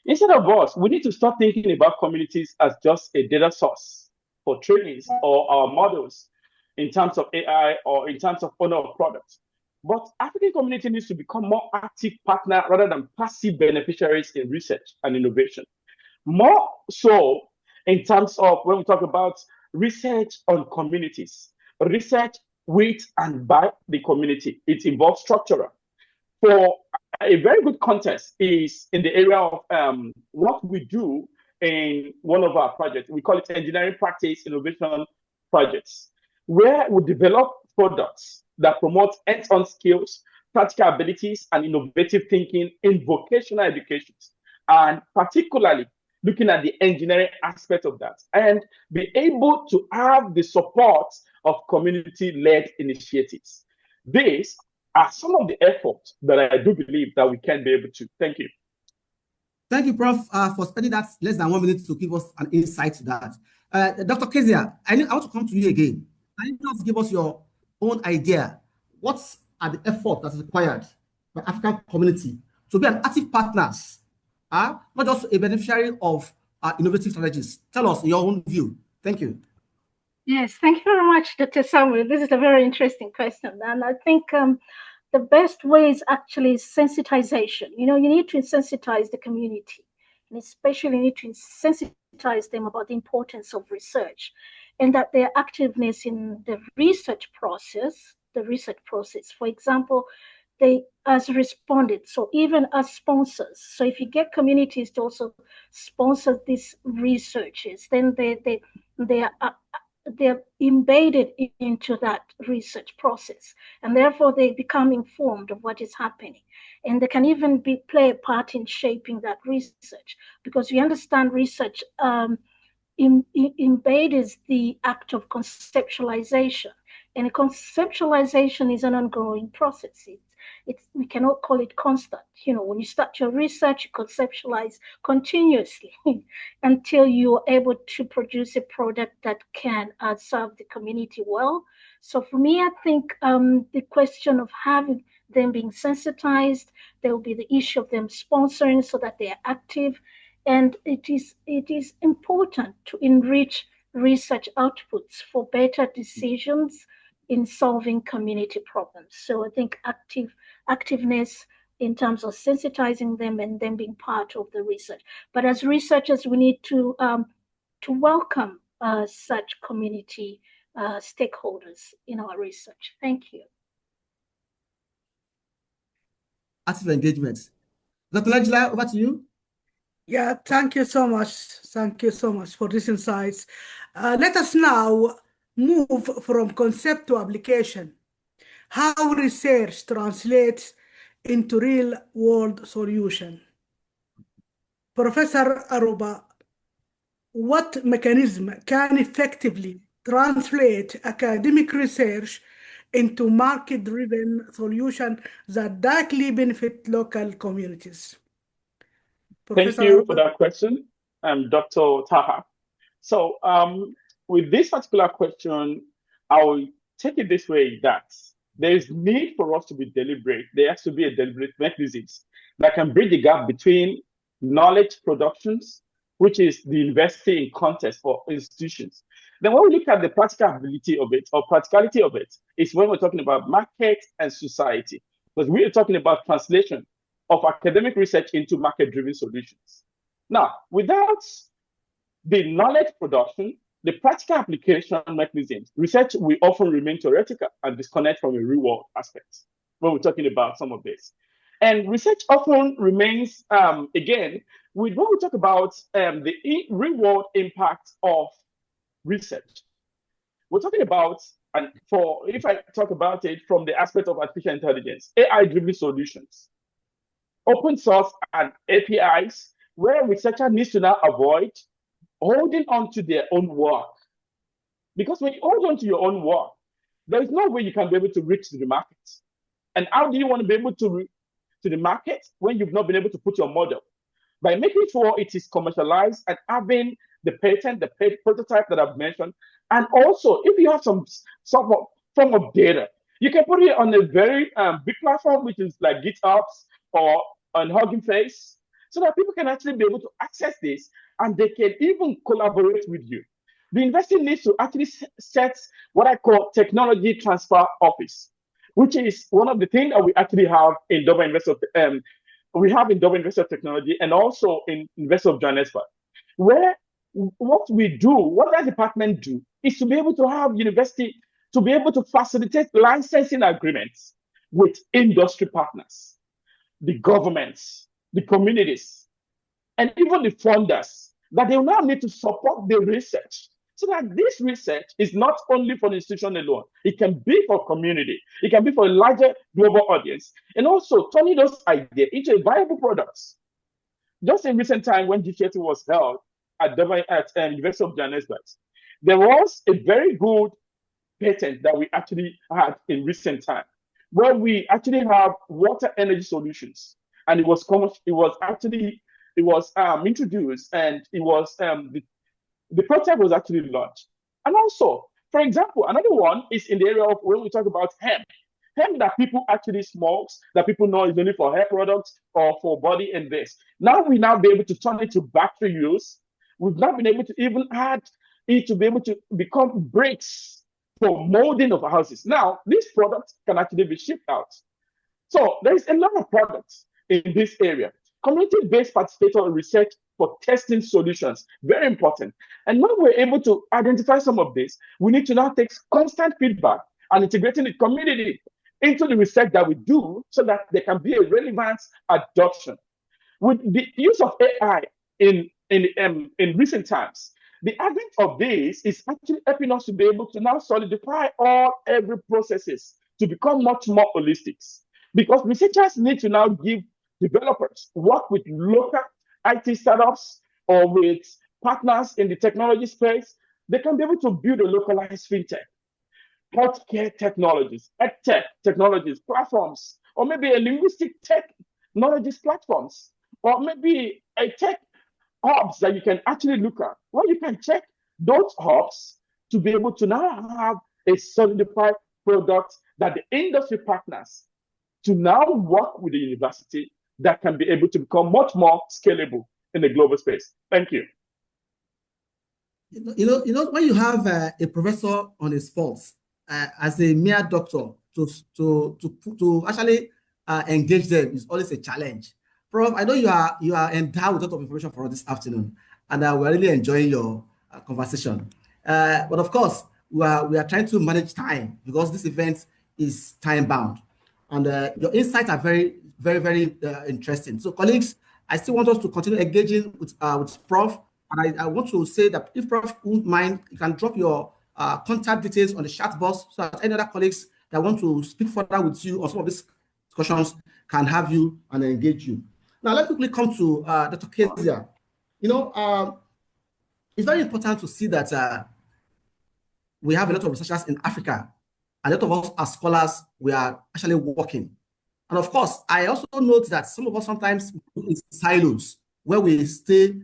Instead of us, we need to start thinking about communities as just a data source for trainings or our models in terms of AI or in terms of owner of products. But African community needs to become more active partner rather than passive beneficiaries in research and innovation. More so in terms of when we talk about research on communities, research with and by the community. It involves structural. For a very good context is in the area of what we do in one of our projects. We call it engineering practice innovation projects, where we develop products that promote hands-on skills, practical abilities, and innovative thinking in vocational education, and particularly looking at the engineering aspect of that, and be able to have the support of community-led initiatives. These are some of the efforts that I do believe that we can be able to. Thank you. Thank you, Prof, for spending that less than 1 minute to give us an insight to that. Dr. Kezia, I want to come to you again. Can you just give us your own idea? What are the efforts that is required by African community to be an active partners, not just a beneficiary of innovative strategies? Tell us your own view. Thank you. Yes, thank you very much, Dr. Samuel. This is a very interesting question. And I think the best way is actually sensitization. You know, you need to sensitize the community. and especially need to sensitize them about the importance of research, and that their activeness in the research process, for example, they as responded, so even as sponsors. So if you get communities to also sponsor these researches, then they're embedded into that research process, and therefore they become informed of what is happening, and they can even play a part in shaping that research, because we understand research embeds the act of conceptualization, and conceptualization is an ongoing process. We cannot call it constant. When you start your research, you conceptualize continuously until you're able to produce a product that can serve the community well. So for me, I think the question of having them being sensitized, there will be the issue of them sponsoring so that they are active. And it is important to enrich research outputs for better decisions in solving community problems. So I think activeness in terms of sensitizing them and them being part of the research. But as researchers, we need to welcome such community stakeholders in our research. Thank you. Active engagement. Dr. Angela, over to you. Yeah, thank you so much. Thank you so much for these insights. Let us now move from concept to application. How research translates into real-world solution. Professor Aruba, what mechanism can effectively translate academic research into market-driven solutions that directly benefit local communities? Thank you for that question, Dr. Taha. So with this particular question, I will take it this way, that there is need for us to be deliberate. There has to be a deliberate mechanism that can bridge the gap between knowledge productions, which is the university in context for institutions. Then when we look at the practicability of it, or practicality of it, is when we're talking about market and society, because we are talking about translation of academic research into market-driven solutions. Now, without the knowledge production, the practical application mechanisms, research will often remain theoretical and disconnect from a real-world aspect when we're talking about some of this. And research often remains, again, when we talk about the real-world impact of research, we're talking about, and if I talk about it from the aspect of artificial intelligence, AI-driven solutions, open source and APIs, where researcher needs to now avoid holding on to their own work. Because when you hold on to your own work, there is no way you can be able to reach the market. And how do you want to be able to reach to the market when you've not been able to put your model? By making sure it is commercialized and having the patent, the prototype that I've mentioned. And also, if you have some form of data, you can put it on a very big platform, which is like GitHub or on Hugging Face, so that people can actually be able to access this and they can even collaborate with you. The university needs to actually set what I call technology transfer office, which is one of the things that we actually have in Dover University of Technology and also in University of Johannesburg, where what that department do is to be able to have university to be able to facilitate licensing agreements with industry partners, the governments, the communities, and even the funders, that they will now need to support the research, so that this research is not only for the institution alone, it can be for community, it can be for a larger global audience, and also turning those ideas into viable products. Just in recent time, when GCT was held at University of Johannesburg, there was a very good patent that we actually had in recent time, where we actually have water energy solutions, and it was introduced, and it was the prototype was actually launched. And also, for example, another one is in the area of when we talk about hemp that people actually smoke, that people know is only for hair products or for body and this. Now we be able to turn it to battery use. We've not been able to even add it to be able to become bricks for molding of houses. Now, these products can actually be shipped out. So there is a lot of products in this area. Community-based participator research for testing solutions. Very important. And when we're able to identify some of this, we need to now take constant feedback and integrating the community into the research that we do so that there can be a relevant adoption. With the use of AI in recent times, the advent of this is actually helping us to be able to now solidify every processes to become much more holistic. Because researchers need to now give developers work with local IT startups or with partners in the technology space. They can be able to build a localized fintech, healthcare technologies, edtech technologies, platforms, or maybe a linguistic technologies platforms, or maybe a tech hubs that you can actually look at. Well, you can check those hubs to be able to now have a solidified product that the industry partners to now work with the university that can be able to become much more scalable in the global space. Thank you. When you have a professor on the spot as a mere doctor to actually engage them is always a challenge. Prof, I know you are endowed with a lot of information for us this afternoon, and we're really enjoying your conversation. But of course, we are trying to manage time because this event is time bound, and your insights are very, very, very interesting. So, colleagues, I still want us to continue engaging with Prof. And I want to say that if Prof wouldn't mind, you can drop your contact details on the chat box so that any other colleagues that want to speak further with you on some of these discussions can have you and engage you. Now, let's quickly come to Dr. Kezia. It's very important to see that we have a lot of researchers in Africa. A lot of us as scholars, we are actually working. And of course, I also note that some of us sometimes in silos where we stay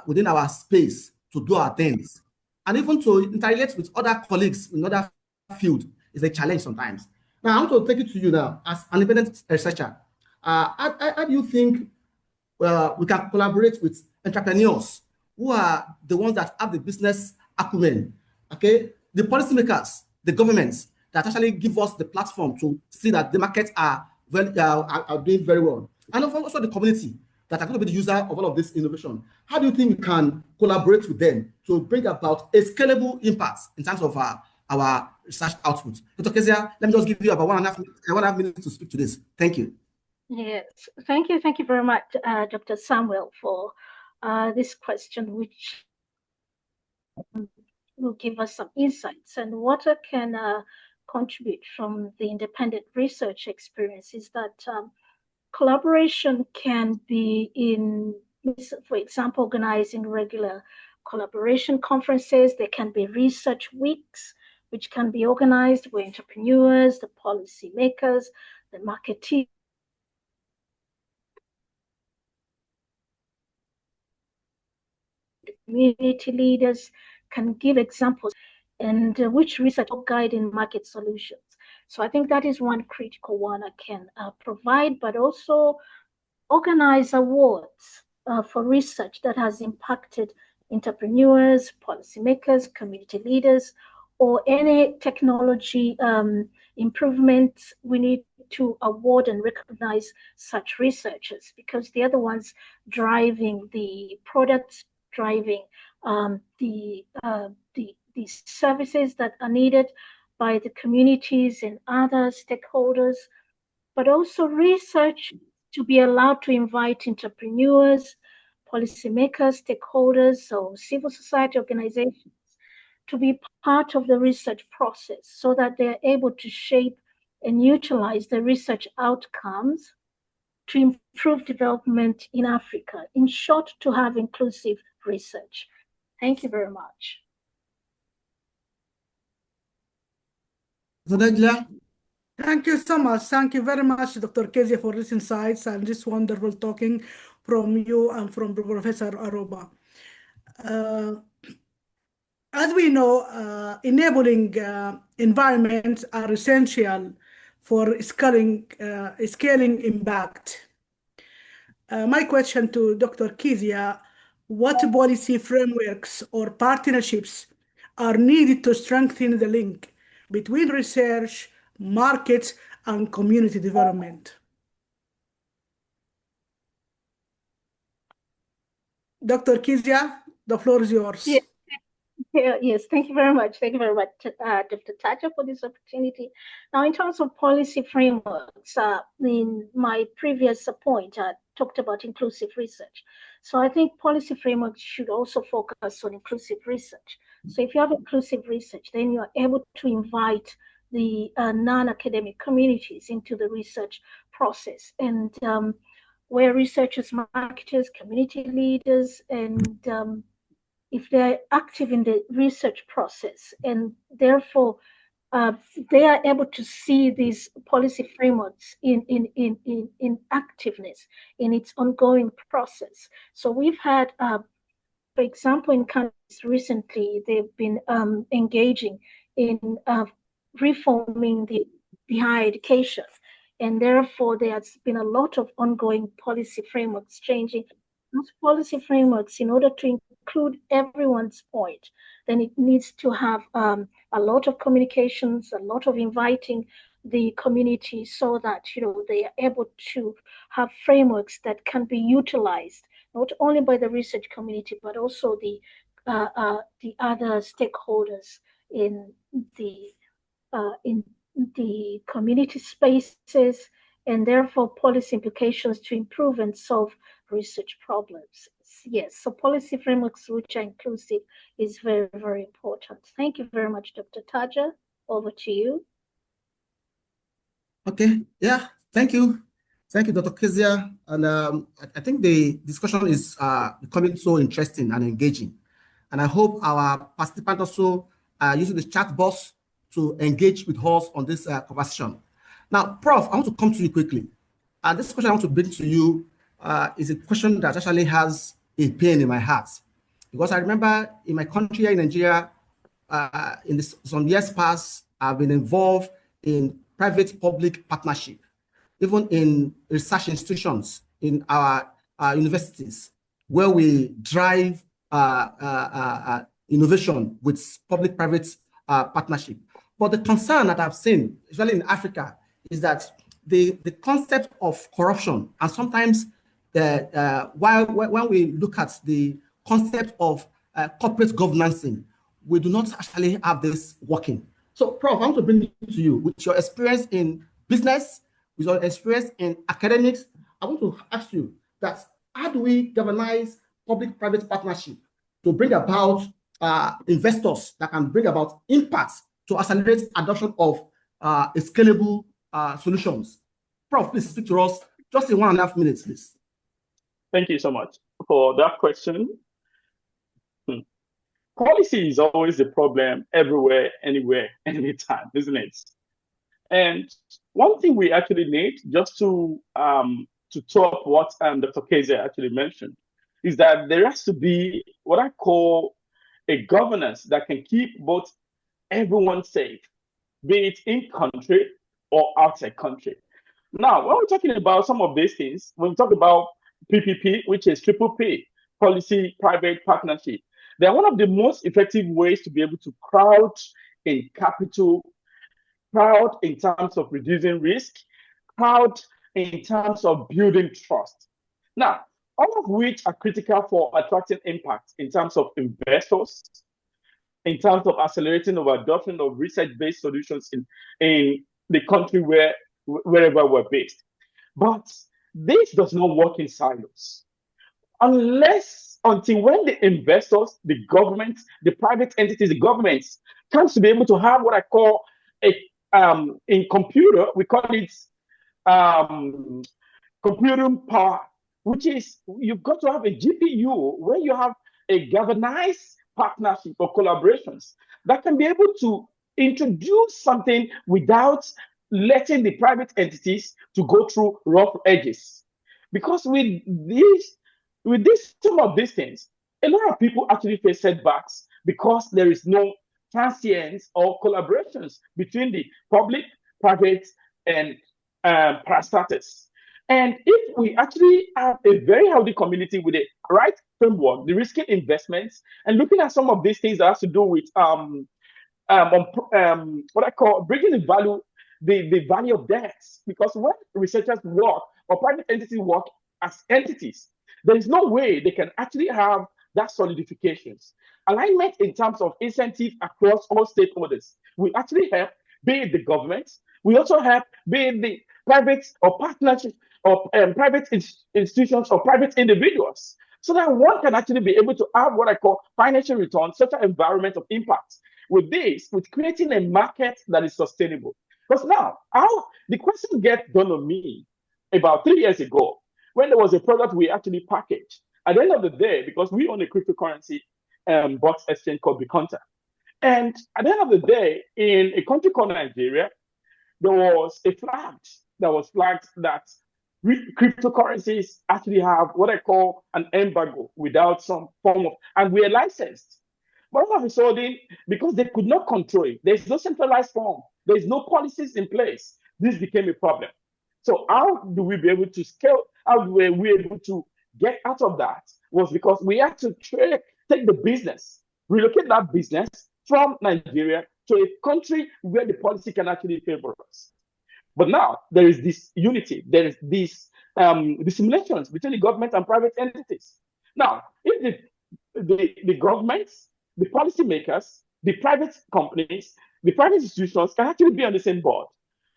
within our space to do our things. And even to interact with other colleagues in other fields is a challenge sometimes. Now, I want to take it to you now as an independent researcher. How do you think we can collaborate with entrepreneurs who are the ones that have the business acumen, okay? The policymakers, the governments that actually give us the platform to see that the markets are doing very well. And also the community that are going to be the user of all of this innovation. How do you think we can collaborate with them to bring about a scalable impact in terms of our research output? Dr. Kezia, let me just give you about 1.5 minutes to speak to this. Thank you. Yes, thank you very much, Dr. Samuel, for this question, which will give us some insights. And what I can contribute from the independent research experience is that collaboration can be in, for example, organizing regular collaboration conferences. There can be research weeks, which can be organized where entrepreneurs, the policymakers, the marketeers, community leaders can give examples and which research will guide in market solutions. So I think that is one critical one I can provide, but also organize awards for research that has impacted entrepreneurs, policymakers, community leaders, or any technology improvements. We need to award and recognize such researchers because they're the ones driving the products, driving the services that are needed by the communities and other stakeholders, but also research to be allowed to invite entrepreneurs, policymakers, stakeholders, so civil society organizations to be part of the research process so that they're able to shape and utilize the research outcomes to improve development in Africa. In short, to have inclusive research. Thank you very much. Thank you so much. Thank you very much, Dr. Kezia, for these insights and this wonderful talking from you and from Professor Aroba. As we know, enabling environments are essential for scaling impact. My question to Dr. Kezia, what policy frameworks or partnerships are needed to strengthen the link between research, markets, and community development? Dr. Kizia, the floor is yours. Yeah. Yes, thank you very much. Thank you very much, Dr. Taja, for this opportunity. Now, in terms of policy frameworks, in my previous point, I talked about inclusive research. So I think policy frameworks should also focus on inclusive research. So if you have inclusive research, then you are able to invite the non-academic communities into the research process. And where researchers, marketers, community leaders, and if they're active in the research process and therefore they are able to see these policy frameworks in activeness in its ongoing process. So we've had, for example, in countries recently, they've been engaging in reforming the higher education. And therefore, there has been a lot of ongoing policy frameworks changing. Those policy frameworks, in order to include everyone's point, then it needs to have a lot of communications, a lot of inviting the community so that they are able to have frameworks that can be utilized not only by the research community but also the other stakeholders in the community spaces, and therefore policy implications to improve and solve research problems. Yes, so policy frameworks which are inclusive is very, very important. Thank you very much, Dr. Taja. Over to you. Okay, yeah, thank you. Thank you, Dr. Kezia. And I think the discussion is becoming so interesting and engaging. And I hope our participants also are using the chat box to engage with us on this conversation. Now, Prof, I want to come to you quickly. And this question I want to bring to you is a question that actually has a pain in my heart. Because I remember in my country here in Nigeria, some years past, I've been involved in private-public partnership, even in research institutions in our universities, where we drive innovation with public-private partnership. But the concern that I've seen, especially in Africa, is that the concept of corruption, and sometimes when we look at the concept of corporate governance, we do not actually have this working. So, Prof, I want to bring it to you with your experience in business, with your experience in academics. I want to ask you that how do we galvanize public-private partnership to bring about investors that can bring about impact to accelerate adoption of scalable solutions? Prof, please speak to us just in 1.5 minutes, please. Thank you so much for that question. Policy is always a problem everywhere, anywhere, anytime, isn't it? And one thing we actually need, just to top what Dr. Keze actually mentioned, is that there has to be what I call a governance that can keep both everyone safe, be it in country or outside country. Now, when we're talking about some of these things, when we talk about PPP, which is triple P, policy private partnership, they're one of the most effective ways to be able to crowd in capital, crowd in terms of reducing risk, crowd in terms of building trust. Now, all of which are critical for attracting impact in terms of investors, in terms of accelerating of adoption of research-based solutions in the country wherever we're based. But this does not work in silos. Until when the investors, the government, the private entities, the governments comes to be able to have what I call in computer, we call it computing power, which is you've got to have a GPU where you have a galvanized partnership or collaborations that can be able to introduce something without letting the private entities to go through rough edges. Because with some of these things, a lot of people actually face setbacks because there is no transience or collaborations between the public, private, and parastatals. And if we actually have a very healthy community with a right framework, the risky investments, and looking at some of these things that has to do with what I call bringing the value of debts, because when researchers work or private entities work as entities, There is no way they can actually have that solidifications. Alignment in terms of incentive across all stakeholders will actually help, be it the government, we also help, be it the private or partnership or private institutions or private individuals, so that one can actually be able to have what I call financial returns, social environment of impact. With this, with creating a market that is sustainable. Because now, how the question gets done on me about 3 years ago, when there was a product we actually packaged. At the end of the day, because we own a cryptocurrency box exchange called Biconta. And at the end of the day, in a country called Nigeria, there was a flag that was flagged that cryptocurrencies actually have what I call an embargo without some form of, and we are licensed. But all of a sudden, because they could not control it, there's no centralized form, there's no policies in place, this became a problem. So how do we be able to scale? How were we able to get out of that? Was because we had to take the business, relocate that business from Nigeria to a country where the policy can actually favor us. But now there is this unity, there is this dissimulations between the government and private entities. Now, if the governments, the policymakers, the private companies, the private institutions can actually be on the same board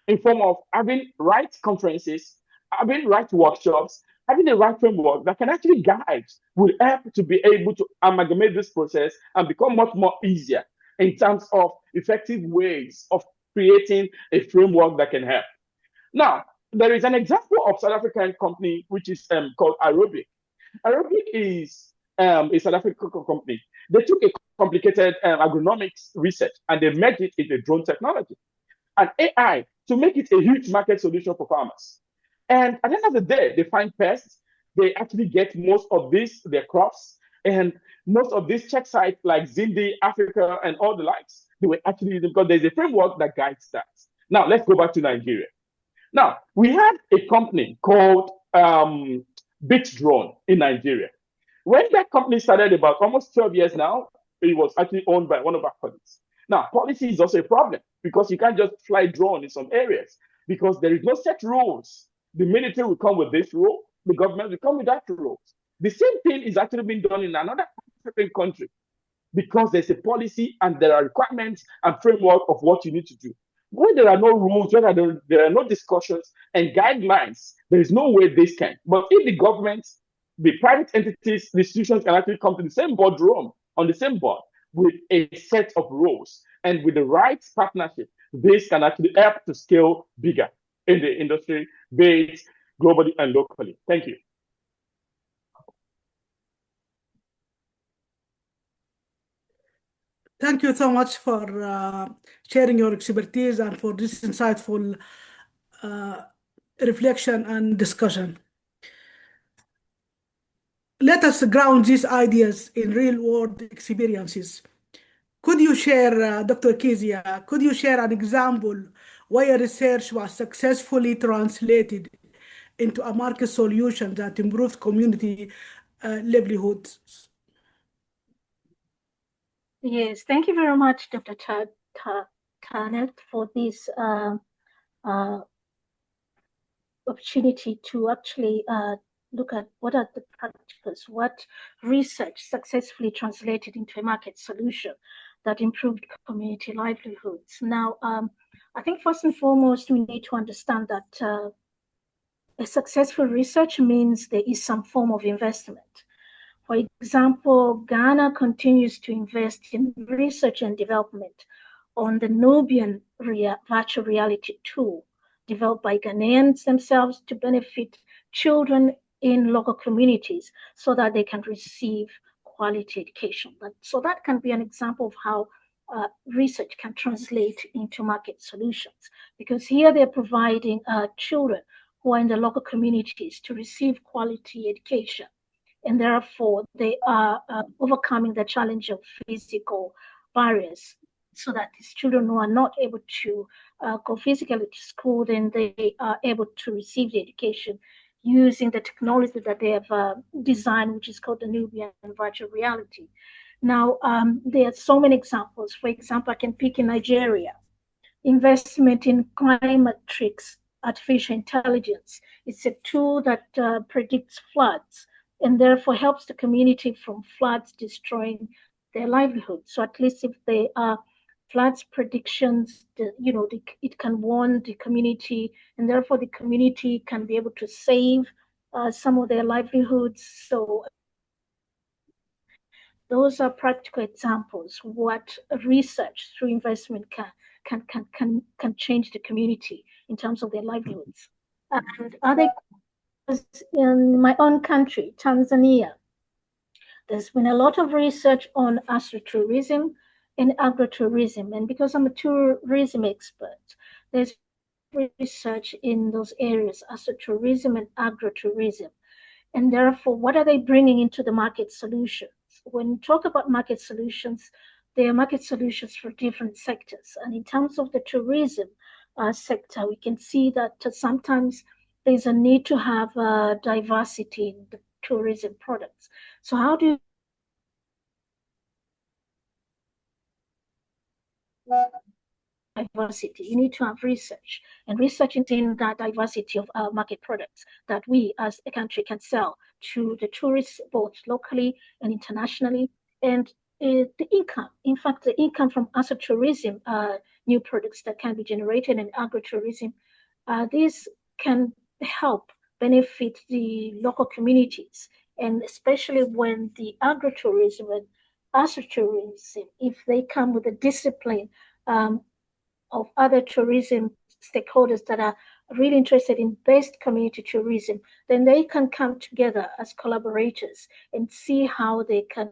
in form of having right conferences, having right workshops, having the right framework that can actually guide, will help to be able to amalgamate this process and become much more easier in terms of effective ways of creating a framework that can help. Now, there is an example of South African company which is called Aerobic. Aerobic is a South African company. They took a complicated agronomics research and they merged it into drone technology and AI to make it a huge market solution for farmers. And at the end of the day, they find pests. They actually get most of their crops, and most of these check sites like Zindi, Africa, and all the likes, they were actually using because there's a framework that guides that. Now, let's go back to Nigeria. Now, we had a company called Bit Drone in Nigeria. When that company started about almost 12 years now, it was actually owned by one of our colleagues. Now, policy is also a problem because you can't just fly drone in some areas because there is no set rules. The military will come with this rule, the government will come with that rule. The same thing is actually being done in another African country because there's a policy and there are requirements and framework of what you need to do. When there are no rules, when there are no discussions and guidelines, there is no way this can. But if the government, the private entities, the institutions can actually come to the same boardroom, on the same board, with a set of rules and with the right partnership, this can actually help to scale bigger in the industry, be it globally and locally. Thank you. Thank you so much for sharing your expertise and for this insightful reflection and discussion. Let us ground these ideas in real-world experiences. Could you share, Dr. Kezia, could you share an example where research was successfully translated into a market solution that improved community livelihoods? Yes, thank you very much, Dr. Tarnett, for this opportunity to actually look at what are the practicals, what research successfully translated into a market solution that improved community livelihoods. Now, I think first and foremost, we need to understand that a successful research means there is some form of investment. For example, Ghana continues to invest in research and development on the Nubian virtual reality tool developed by Ghanaians themselves to benefit children in local communities so that they can receive quality education. So that can be an example of how research can translate into market solutions, because here they're providing children who are in the local communities to receive quality education. And therefore, they are overcoming the challenge of physical barriers so that these children who are not able to go physically to school, then they are able to receive the education using the technology that they have designed, which is called the Nubian virtual reality. Now, there are so many examples. For example, I can pick in Nigeria, investment in Climatrix artificial intelligence. It's a tool that predicts floods and therefore helps the community from floods destroying their livelihood. So at least if they are floods predictions, it can warn the community, and therefore the community can be able to save some of their livelihoods. So those are practical examples what research through investment can change the community in terms of their livelihoods. And other in my own country, Tanzania, there's been a lot of research on astrotourism and agrotourism. And because I'm a tourism expert, there's research in those areas, astrotourism and agrotourism. And therefore, what are they bringing into the market solutions? When we talk about market solutions, they are market solutions for different sectors. And in terms of the tourism sector, we can see that sometimes there's a need to have diversity in the tourism products. So how do diversity? You need to have research, and research in that diversity of market products that we as a country can sell to the tourists, both locally and internationally. And the income, in fact, the income from tourism, new products that can be generated in agrotourism, these can help benefit the local communities, and especially when the agrotourism and tourism, if they come with a discipline of other tourism stakeholders that are really interested in best community tourism, then they can come together as collaborators and see how they can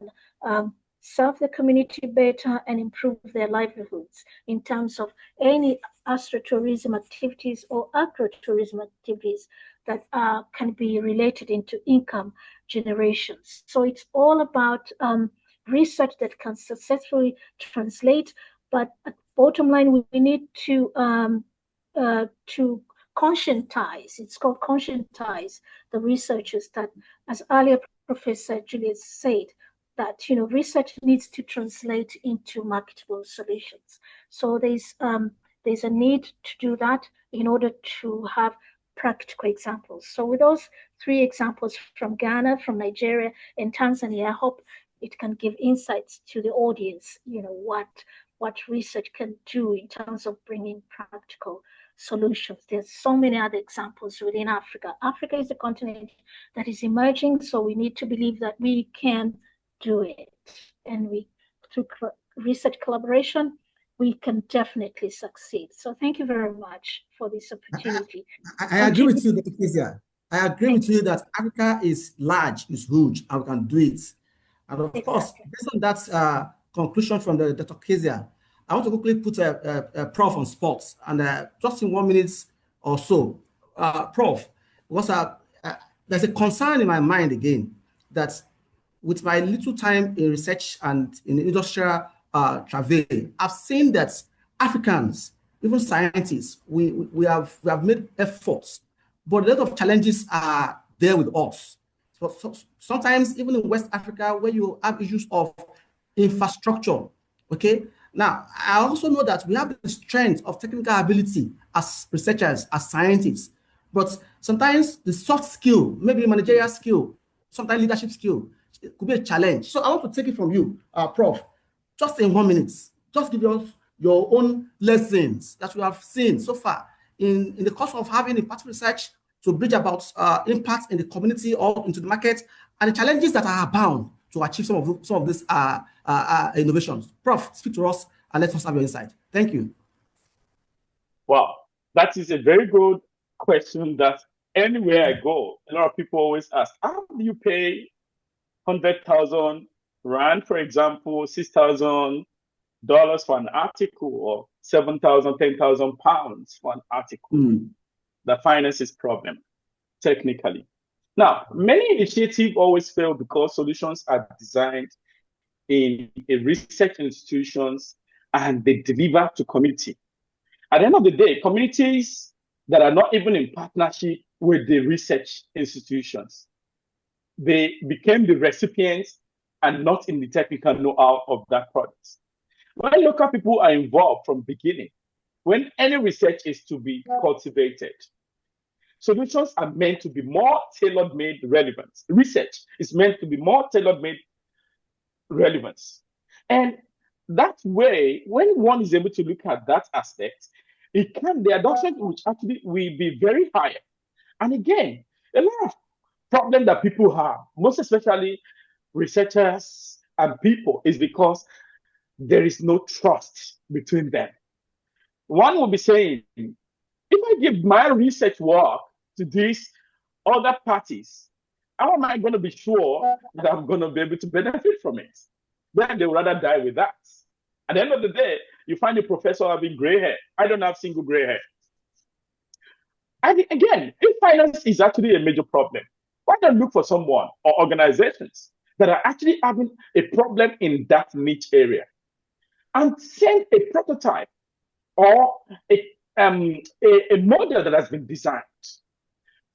serve the community better and improve their livelihoods in terms of any astrotourism activities or agrotourism activities that can be related into income generations. So it's all about research that can successfully translate, but at bottom line, we need to conscientize. It's called conscientize the researchers that, as earlier Professor Julius said, that research needs to translate into marketable solutions. So there's a need to do that in order to have practical examples. So with those three examples from Ghana, from Nigeria, and Tanzania, I hope it can give insights to the audience, what research can do in terms of bringing practical solutions. There's so many other examples within Africa. Africa is a continent that is emerging, so we need to believe that we can do it. And through research collaboration, we can definitely succeed. So thank you very much for this opportunity. I agree with you, Dr. Kezia. I agree with you that Africa is large, is huge, and we can do it. And of course, based on that conclusion from the Dr. Kezia, I want to quickly put a prof on sports, and just in 1 minute or so, prof, there's a concern in my mind again that with my little time in research and in industrial travail, I've seen that Africans, even scientists, we have made efforts, but a lot of challenges are there with us. So sometimes even in West Africa, where you have issues of infrastructure, okay? Now, I also know that we have the strength of technical ability as researchers, as scientists, but sometimes the soft skill, maybe managerial skill, sometimes leadership skill, it could be a challenge. So I want to take it from you, Prof, just in 1 minute, just give us your own lessons that you have seen so far in the course of having impact research to bridge about impact in the community or into the market, and the challenges that are bound to achieve some of these innovations. Prof, speak to us and let us have your insight. Thank you. Wow, that is a very good question that anywhere I go, a lot of people always ask, how do you pay 100,000 Rand, for example, $6,000 for an article, or 7,000, 10,000 pounds for an article? The finances problem, technically. Now, many initiatives always fail because solutions are designed in research institutions and they deliver to community. At the end of the day, communities that are not even in partnership with the research institutions, they became the recipients and not in the technical know-how of that product. When local people are involved from beginning, when any research is to be cultivated, Solutions are meant to be more tailor-made relevance. Research is meant to be more tailor-made relevance. And that way, when one is able to look at that aspect, the adoption which actually will be very high. And again, a lot of problems that people have, most especially researchers and people, is because there is no trust between them. One will be saying, if I give my research work to these other parties, how am I going to be sure that I'm going to be able to benefit from it? Then they would rather die with that. At the end of the day, you find a professor having gray hair. I don't have single gray hair. And again, if finance is actually a major problem, why not look for someone or organizations that are actually having a problem in that niche area and send a prototype or a model that has been designed.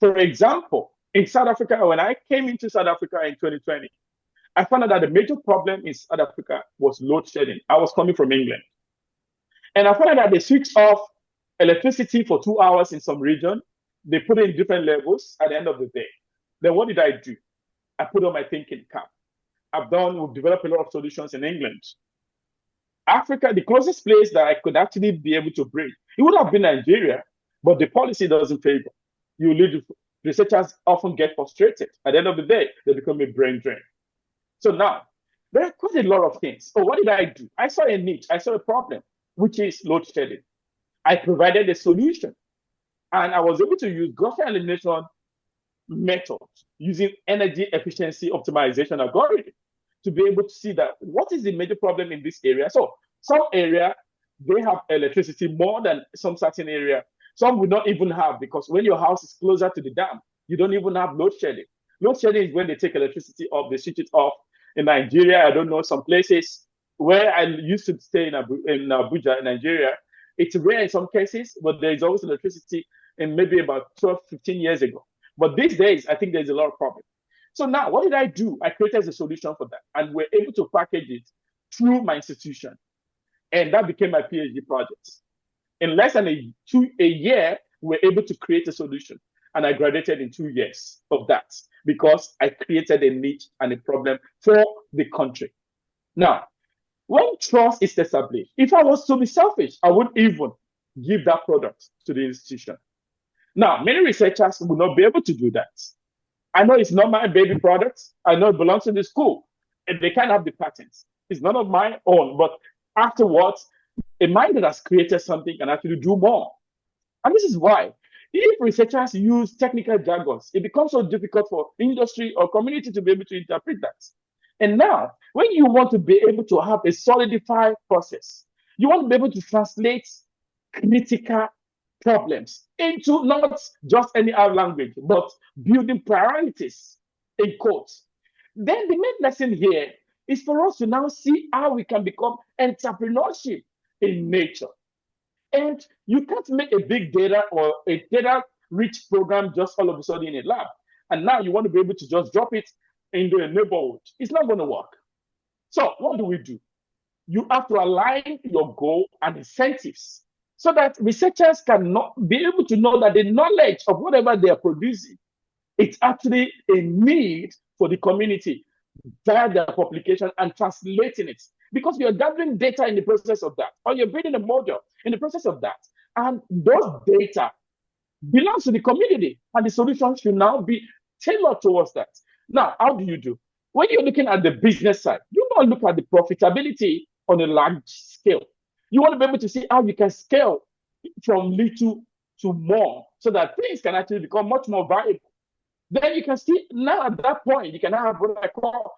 For example, in South Africa, when I came into South Africa in 2020, I found out that the major problem in South Africa was load shedding. I was coming from England. And I found out that they switched off electricity for 2 hours in some region. They put it in different levels at the end of the day. Then what did I do? I put on my thinking cap. We've developed a lot of solutions in England. Africa, the closest place that I could actually be able to bring, it would have been Nigeria, but the policy doesn't favor. Researchers often get frustrated. At the end of the day, they become a brain drain. So now, there are quite a lot of things. So what did I do? I saw a niche, I saw a problem, which is load shedding. I provided a solution, and I was able to use Gaussian elimination methods using energy efficiency optimization algorithm to be able to see that what is the major problem in this area. So some area, they have electricity more than some certain area. Some will not even have, because when your house is closer to the dam, you don't even have load shedding. Load shedding is when they take electricity off, they switch it off. In Nigeria, I don't know, some places where I used to stay in Abuja, in Nigeria, it's rare in some cases, but there is always electricity in maybe about 12, 15 years ago. But these days, I think there's a lot of problem. So now, what did I do? I created a solution for that, and we're able to package it through my institution. And that became my PhD project. In less than a year, we're able to create a solution. And I graduated in 2 years of that because I created a niche and a problem for the country. Now, when trust is established, if I was to be selfish, I wouldn't even give that product to the institution. Now, many researchers will not be able to do that. I know it's not my baby product. I know it belongs to the school, and they can't have the patents. It's none of my own, but afterwards, a mind that has created something can actually do more. And this is why, if researchers use technical jargons, it becomes so difficult for industry or community to be able to interpret that. And now, when you want to be able to have a solidified process, you want to be able to translate critical problems into not just any other language, but building priorities in quotes. Then the main lesson here is for us to now see how we can become entrepreneurship in nature. And you can't make a big data or a data-rich program just all of a sudden in a lab. And now you want to be able to just drop it into a neighborhood. It's not going to work. So what do? You have to align your goal and incentives so that researchers can be able to know that the knowledge of whatever they are producing, it's actually a need for the community via their publication and translating it. Because you're gathering data in the process of that, or you're building a model in the process of that. And those data belongs to the community, and the solution should now be tailored towards that. Now, how do? When you're looking at the business side, you want to look at the profitability on a large scale. You want to be able to see how you can scale from little to more so that things can actually become much more valuable. Then you can see now at that point, you can have what I call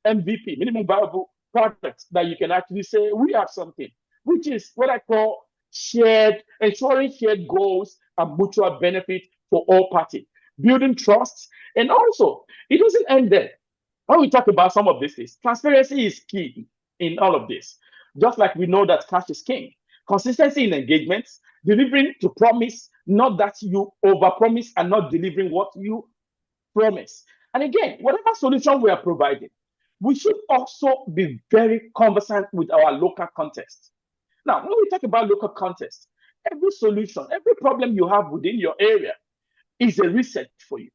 MVP, minimum viable products, that you can actually say, we have something, which is what I call ensuring shared goals and mutual benefit for all parties, building trust. And also, it doesn't end there. When we talk about some of these things, transparency is key in all of this. Just like we know that cash is king. Consistency in engagements, delivering to promise, not that you overpromise and not delivering what you promise. And again, whatever solution we are providing, we should also be very conversant with our local context. Now, when we talk about local context, every solution, every problem you have within your area, is a research for you.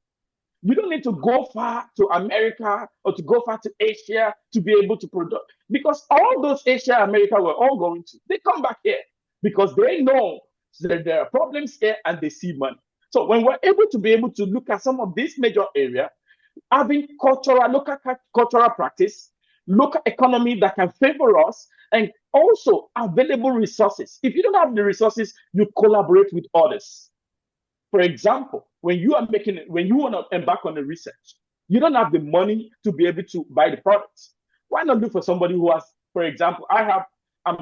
You don't need to go far to America or to go far to Asia to be able to produce, because all those Asia, America were all going to, they come back here because they know that there are problems here and they see money. So when we're able to look at some of these major areas, having local cultural practice, local economy that can favor us, and also available resources. If you don't have the resources, you collaborate with others. For example, when you want to embark on a research, you don't have the money to be able to buy the products. Why not look for somebody who has, for example, I'm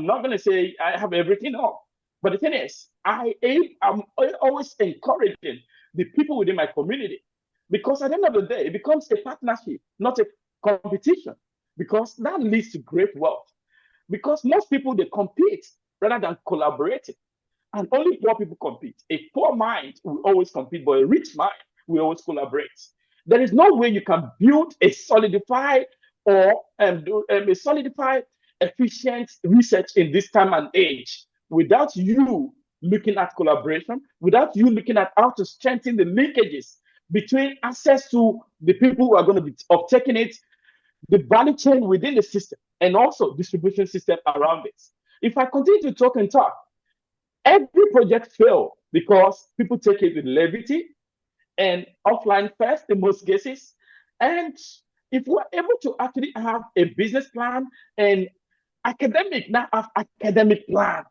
not going to say I have everything all, but the thing is, I'm always encouraging the people within my community, because at the end of the day, it becomes a partnership, not a competition, because that leads to great wealth. Because most people, they compete rather than collaborating. And only poor people compete. A poor mind will always compete, but a rich mind will always collaborate. There is no way you can build a solidified efficient research in this time and age without you looking at collaboration, without you looking at how to strengthen the linkages between access to the people who are going to be obtaining it, the value chain within the system, and also distribution system around it. If I continue to talk and talk, every project fails because people take it with levity and offline first in most cases. And if we're able to actually have a business plan and now have academic plan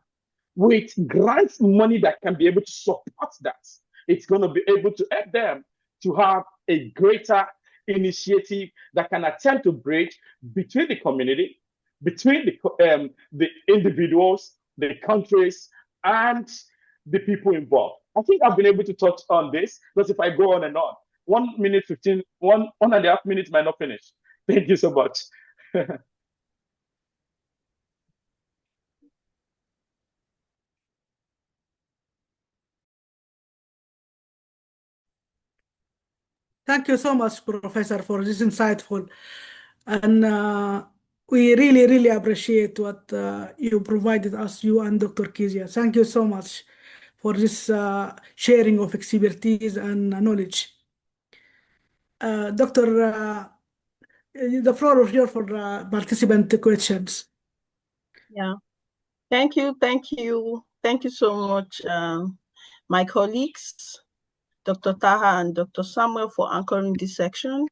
with grants money that can be able to support that, it's going to be able to help them to have a greater initiative that can attempt to bridge between the community, between the individuals, the countries, and the people involved. I think I've been able to touch on this, because if I go on and on, 1 minute 15, 1.5 minutes might not finish. Thank you so much. Thank you so much, Professor, for this insightful. And we really, really appreciate what you provided us, you and Dr. Kizia. Thank you so much for this sharing of expertise and knowledge. Doctor, the floor is yours for participant questions. Yeah, thank you so much, my colleagues, Dr. Taha and Dr. Samuel, for anchoring this section.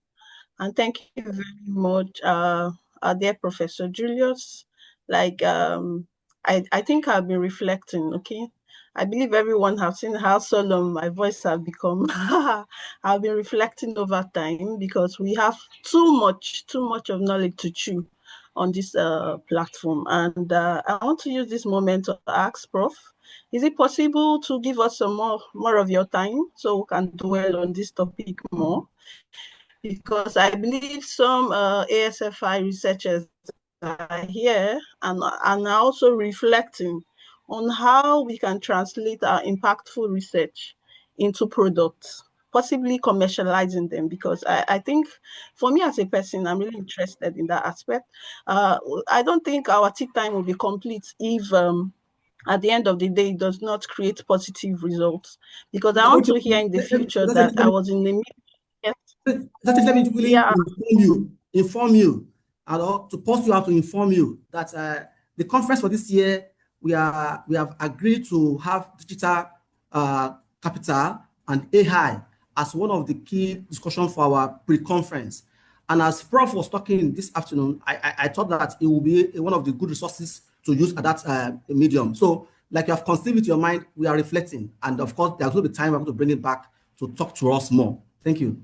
And thank you very much, our dear Professor Julius. Like, I think I've been reflecting, okay? I believe everyone has seen how solemn my voice has become. I've been reflecting over time, because we have too much of knowledge to chew on this platform. And I want to use this moment to ask Prof, is it possible to give us some more of your time so we can dwell on this topic more? Because I believe some ASFI researchers are here and are also reflecting on how we can translate our impactful research into products, possibly commercializing them, because I think for me as a person, I'm really interested in that aspect. I don't think our tea time will be complete if at the end of the day, it does not create positive results, because I want to hear in the future that I was in the let me quickly inform you, and to post you out to inform you that the conference for this year, we have agreed to have digital capital and AI as one of the key discussions for our pre-conference. And as Prof was talking this afternoon, I thought that it will be one of the good resources to use at that medium. So, like you have conceived with your mind, we are reflecting, and of course, there's going to be time we're going to bring it back to talk to us more. Thank you.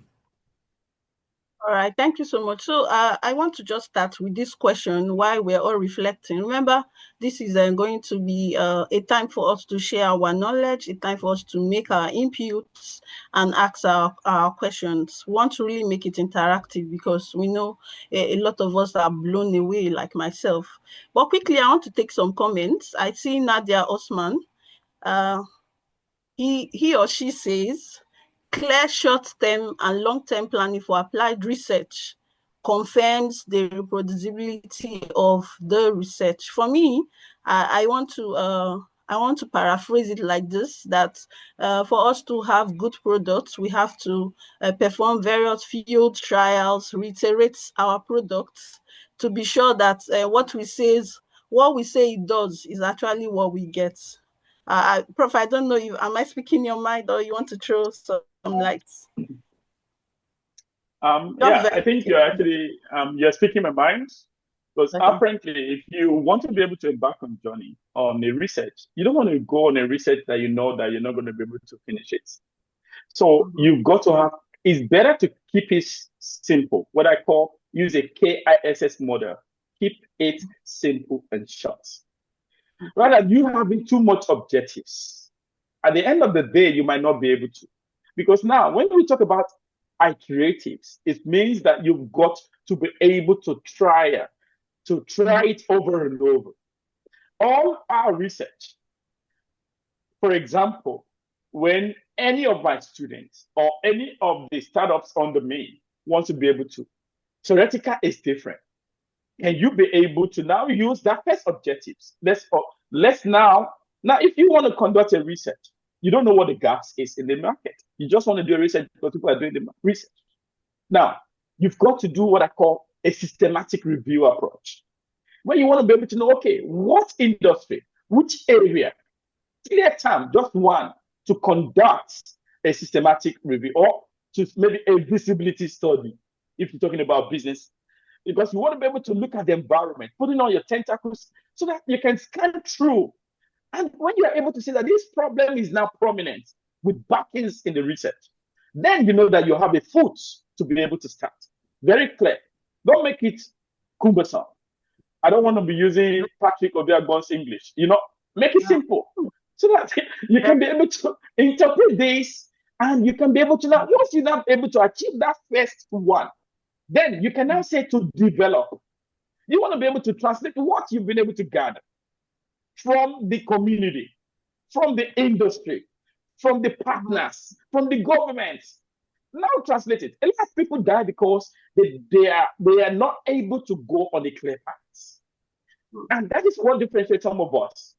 All right, thank you so much. So I want to just start with this question while we're all reflecting. Remember, this is going to be a time for us to share our knowledge, a time for us to make our inputs and ask our questions. We want to really make it interactive, because we know a lot of us are blown away, like myself. But quickly, I want to take some comments. I see Nadia Osman. He or she says, clear short-term and long-term planning for applied research confirms the reproducibility of the research. For me, I want to I want to paraphrase it like this, that for us to have good products, we have to perform various field trials, reiterate our products to be sure that what we say it does is actually what we get. Prof, I don't know, am I speaking your mind or you want to throw some lights? Yeah, I think you're actually you're speaking my mind, because Okay. apparently, if you want to be able to embark on a journey on a research, you don't want to go on a research that you know that you're not going to be able to finish it. So you've got to have. It's better to keep it simple. What I call use a KISS model. Keep it simple and short. Rather than you having too much objectives, at the end of the day, you might not be able to. Because now, when we talk about iteratives, it means that you've got to be able to try it over and over. All our research, for example, when any of my students or any of the startups under me want to be able to, theoretical is different. Can you be able to now use that first objectives? Let's now, if you want to conduct a research, you don't know what the gaps is in the market. You just want to do a research because people are doing the research. Now, you've got to do what I call a systematic review approach, where you want to be able to know, okay, what industry, which area, clear time, just one, to conduct a systematic review or to maybe a visibility study, if you're talking about business, because you want to be able to look at the environment, putting on your tentacles so that you can scan through. And when you are able to see that this problem is now prominent with backings in the research, then you know that you have a foot to be able to start. Very clear. Don't make it cumbersome. I don't want to be using Patrick Obiagbon's English. Make it simple so that you can be able to interpret this, and you can be able to now, once you're now able to achieve that first one, then you can now say to develop. You want to be able to translate what you've been able to gather from the community, from the industry, from the partners, from the government. Now translate it. A lot of people die because they are not able to go on a clear path. And that is what differentiates some of us.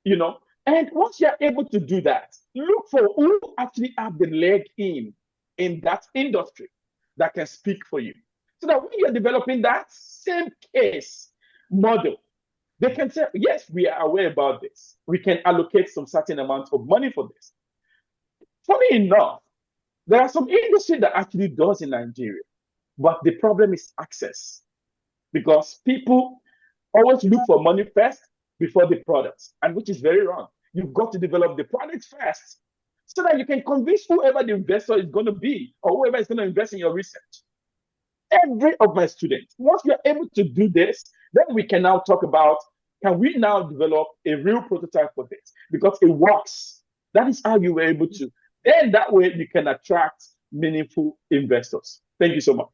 And once you're able to do that, look for who actually have the leg in that industry that can speak for you. So that when you're developing that same case model, they can say, yes, we are aware about this. We can allocate some certain amount of money for this. Funny enough, there are some industry that actually does in Nigeria, but the problem is access, because people always look for money first before the products, and which is very wrong. You've got to develop the products first so that you can convince whoever the investor is going to be or whoever is going to invest in your research. Every of my students, once you're able to do this, then we can now talk about, can we now develop a real prototype for this? Because it works. That is how you were able to. Then that way you can attract meaningful investors. Thank you so much.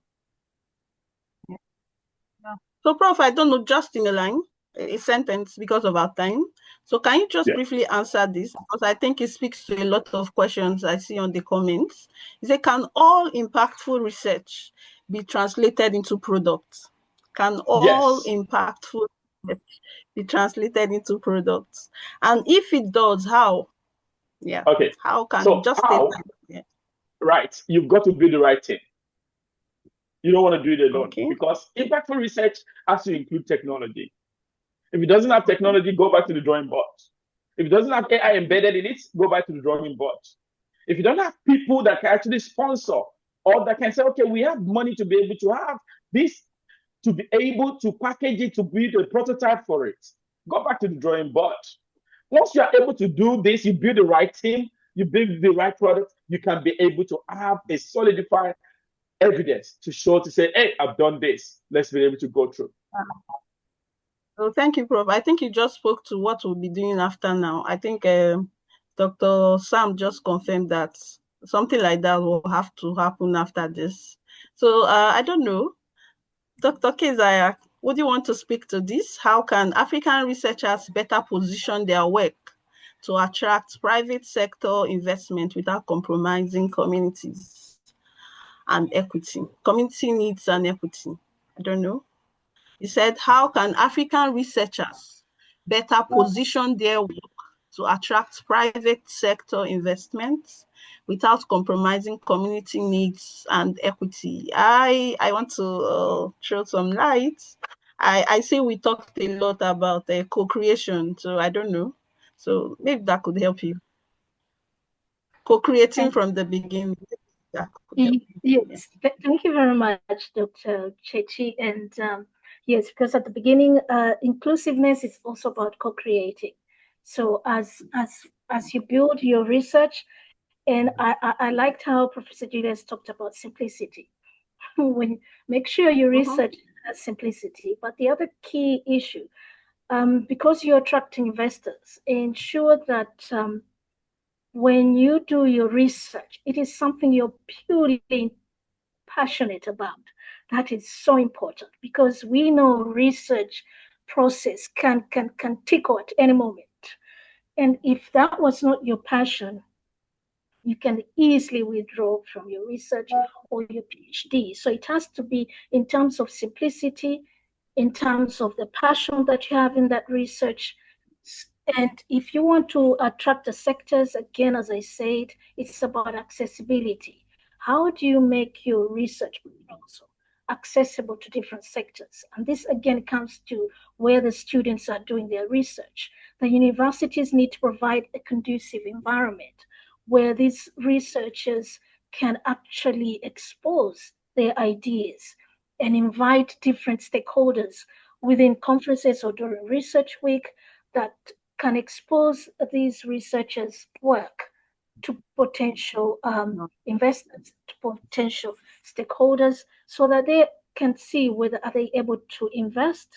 So, Prof, I don't know, just in a sentence because of our time. So can you just briefly answer this? Because I think it speaks to a lot of questions I see on the comments. Is it, can all impactful research be translated into products? Can all impactful research be translated into products? And if it does, how? Yeah. Okay. How can so just how, right, you've got to do the right thing. You don't want to do it alone, because impactful research has to include technology. If it doesn't have technology, go back to the drawing board. If it doesn't have AI embedded in it, go back to the drawing board. If you don't have people that can actually sponsor or that can say, okay, we have money to be able to have this, to be able to package it, to build a prototype for it, go back to the drawing board. Once you are able to do this, you build the right team, you build the right product, you can be able to have a solidified evidence to show, to say, hey, I've done this. Let's be able to go through. So thank you, Prof. I think you just spoke to what we'll be doing after now. I think Dr. Sam just confirmed that something like that will have to happen after this. So I don't know. Dr. Keziah, would you want to speak to this? How can African researchers better position their work to attract private sector investment without compromising communities and equity? Community needs and equity. I don't know. He said, how can African researchers better position their work to attract private sector investments without compromising community needs and equity. I want to throw some light. I see we talked a lot about co-creation, so I don't know. So maybe that could help you. Co-creating from the beginning. That could help you. Yes, thank you very much, Dr. Chechi. And yes, because at the beginning, inclusiveness is also about co-creating. So as you build your research, and I liked how Professor Julius talked about simplicity. When make sure your research has simplicity. But the other key issue, because you're attracting investors, ensure that when you do your research, it is something you're purely passionate about. That is so important because we know research process can tickle at any moment. And if that was not your passion, you can easily withdraw from your research or your PhD. So it has to be in terms of simplicity, in terms of the passion that you have in that research. And if you want to attract the sectors, again, as I said, it's about accessibility. How do you make your research proposal accessible to different sectors? And this again comes to where the students are doing their research. The universities need to provide a conducive environment where these researchers can actually expose their ideas and invite different stakeholders within conferences or during research week that can expose these researchers' work to potential investors, to potential stakeholders, so that they can see whether are they able to invest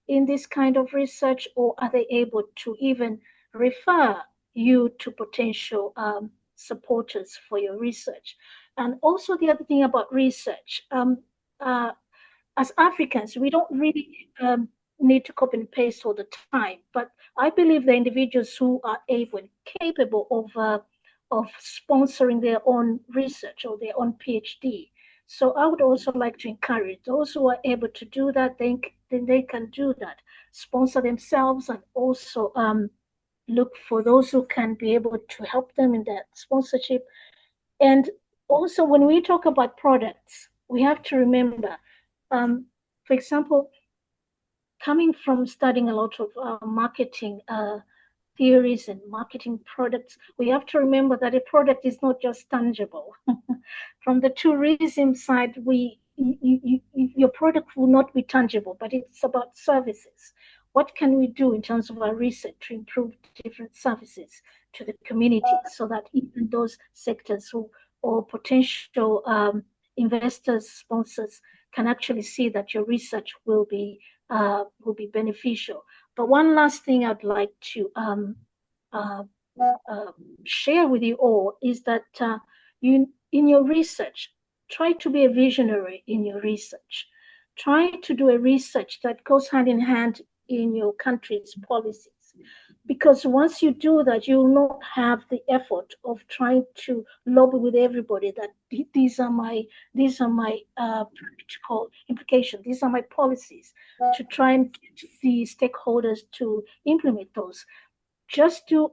in this kind of research or are they able to even refer you to potential supporters for your research. And also the other thing about research, as Africans, we don't really need to copy and paste all the time, but I believe the individuals who are able and capable of sponsoring their own research or their own PhD. So I would also like to encourage those who are able to do that, then they can do that, sponsor themselves, and also look for those who can be able to help them in that sponsorship. And also when we talk about products, we have to remember, for example, coming from studying a lot of marketing theories and marketing products, we have to remember that a product is not just tangible. From the tourism side, your product will not be tangible, but it's about services. What can we do in terms of our research to improve different services to the community so that even those sectors who or potential investors, sponsors can actually see that your research will be beneficial. But one last thing I'd like to share with you all is that you, in your research, try to be a visionary in your research. Try to do a research that goes hand in hand in your country's policies. Because once you do that, you will not have the effort of trying to lobby with everybody that these are my practical implications, these are my policies, to try and get the stakeholders to implement those. Just do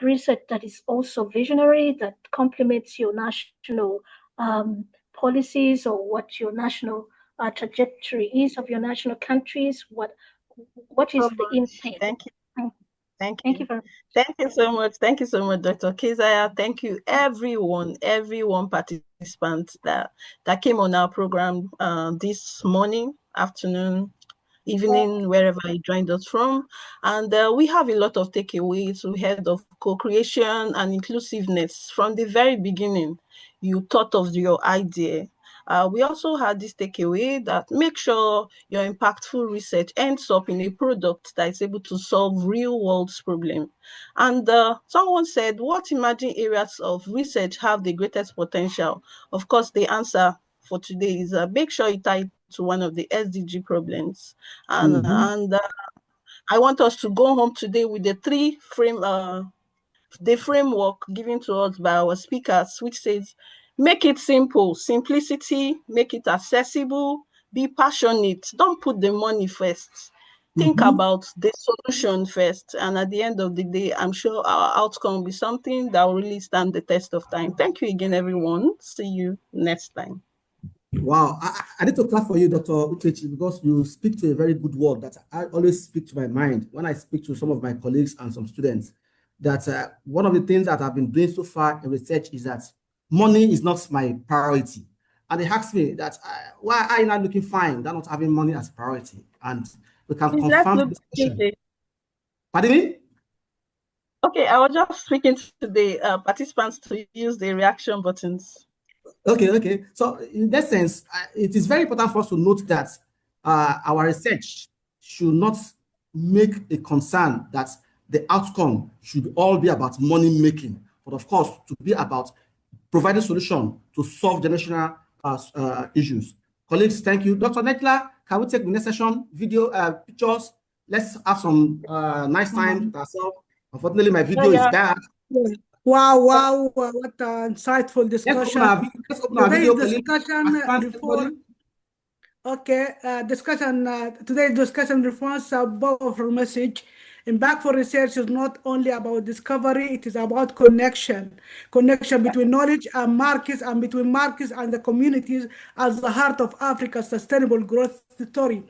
research that is also visionary, that complements your national policies or what your national trajectory is of your national countries. What is the intent? Thank you. Thank you very much. Thank you so much. Thank you so much, Dr. Keziah. Thank you, everyone participant that came on our program this morning, afternoon, evening, wherever you joined us from. And we have a lot of takeaways. We heard of co-creation and inclusiveness from the very beginning. You thought of your idea. We also had this takeaway that make sure your impactful research ends up in a product that is able to solve real world problems. And someone said, what emerging areas of research have the greatest potential? Of course, the answer for today is make sure you tie to one of the SDG problems. And, I want us to go home today with the framework given to us by our speakers, which says, make it simple, simplicity, make it accessible, be passionate, don't put the money first. think about the solution first. And at the end of the day, I'm sure our outcome will be something that will really stand the test of time. Thank you again, everyone. See you next time. Wow, I need to clap for you, Dr. Uchechi, because you speak to a very good word that I always speak to my mind when I speak to some of my colleagues and some students. That one of the things that I've been doing so far in research is that money is not my priority. And they ask me that why are you not looking fine? They're not having money as a priority. And we can confirm this question. Pardon me? Okay, I was just speaking to the participants to use the reaction buttons. Okay. So in that sense, it is very important for us to note that our research should not make a concern that the outcome should all be about money making, but of course, to be about providing solution to solve generational issues. Colleagues, thank you. Dr. Nekla, can we take the next session, video, pictures? Let's have some nice time with ourselves. Unfortunately, my video is bad. Wow, what an insightful discussion. Let's open our video, today's discussion refers a powerful message. Impactful research is not only about discovery, it is about connection between knowledge and markets, and between markets and the communities as the heart of Africa's sustainable growth story.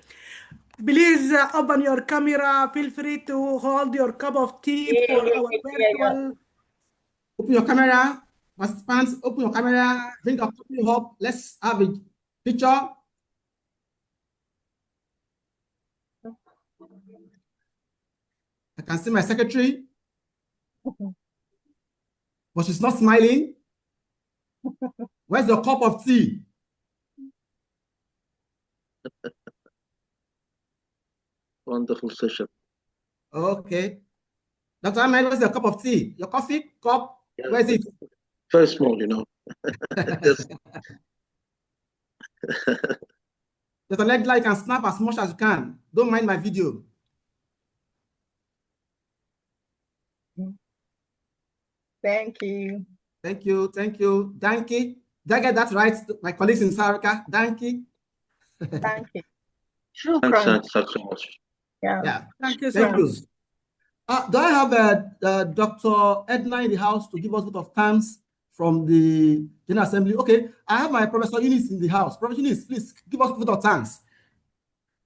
Please open your camera. Feel free to hold your cup of tea for our virtual. Open your camera, participants. Open your camera. Bring up, up. Let's have a picture. I can see my secretary, but she's not smiling. Where's your cup of tea? Wonderful session. Okay. Dr. Ahmed, where's your cup of tea? Your coffee cup? Yeah. Where is it? Very small, you know. Dr. Legla, you can snap as much as you can. Don't mind my video. Thank you. Thank you. Danke. Did I get that right? My colleagues in South Africa. Danke. Thank you. Thanks so much. Yeah. Thank you. Do I have Dr. Edna in the house to give us a bit of thanks from the General Assembly? Okay, I have my Professor Eunice in the house. Professor Eunice, please give us a bit of thanks.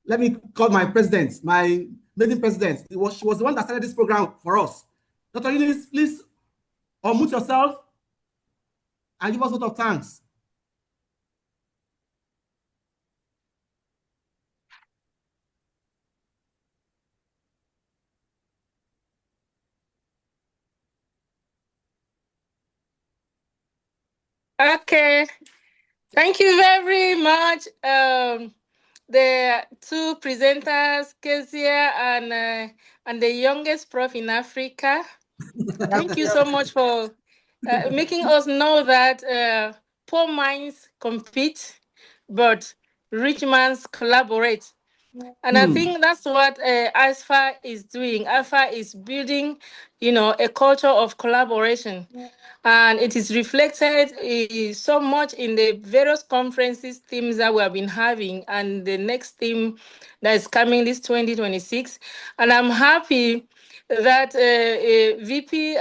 Let me call my president, my maiden president. She was the one that started this program for us. Dr. Eunice, please unmute yourself and give us a bit of thanks. Okay, thank you very much. The two presenters, Kezia and the youngest prof in Africa. Thank you so much for making us know that poor minds compete, but rich minds collaborate. And I think that's what ASFI is doing. ASFI is building, a culture of collaboration. And it is reflected so much in the various conferences, themes that we have been having, and the next theme that is coming this 2026. And I'm happy that VP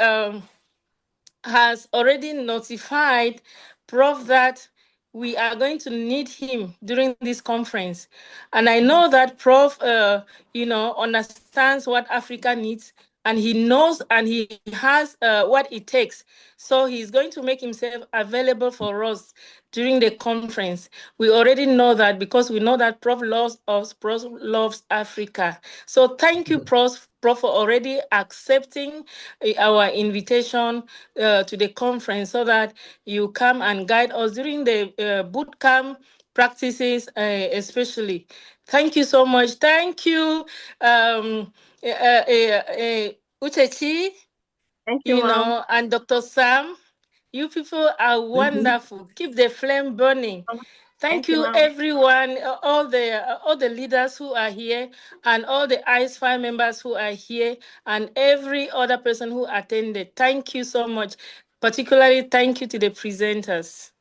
has already notified Prof that we are going to need him during this conference. And I know that Prof, understands what Africa needs, and he knows and he has what it takes. So he's going to make himself available for us during the conference. We already know that because we know that Prof loves us, Prof loves Africa. So thank you, Prof, for already accepting our invitation to the conference so that you come and guide us during the boot camp practices, especially. Thank you so much. Thank you, Uchechi, Thank you, and Dr. Sam. You people are wonderful. Keep the flame burning. Thank you, everyone, all the leaders who are here, and all the ASFI members who are here, and every other person who attended. Thank you so much. Particularly, thank you to the presenters.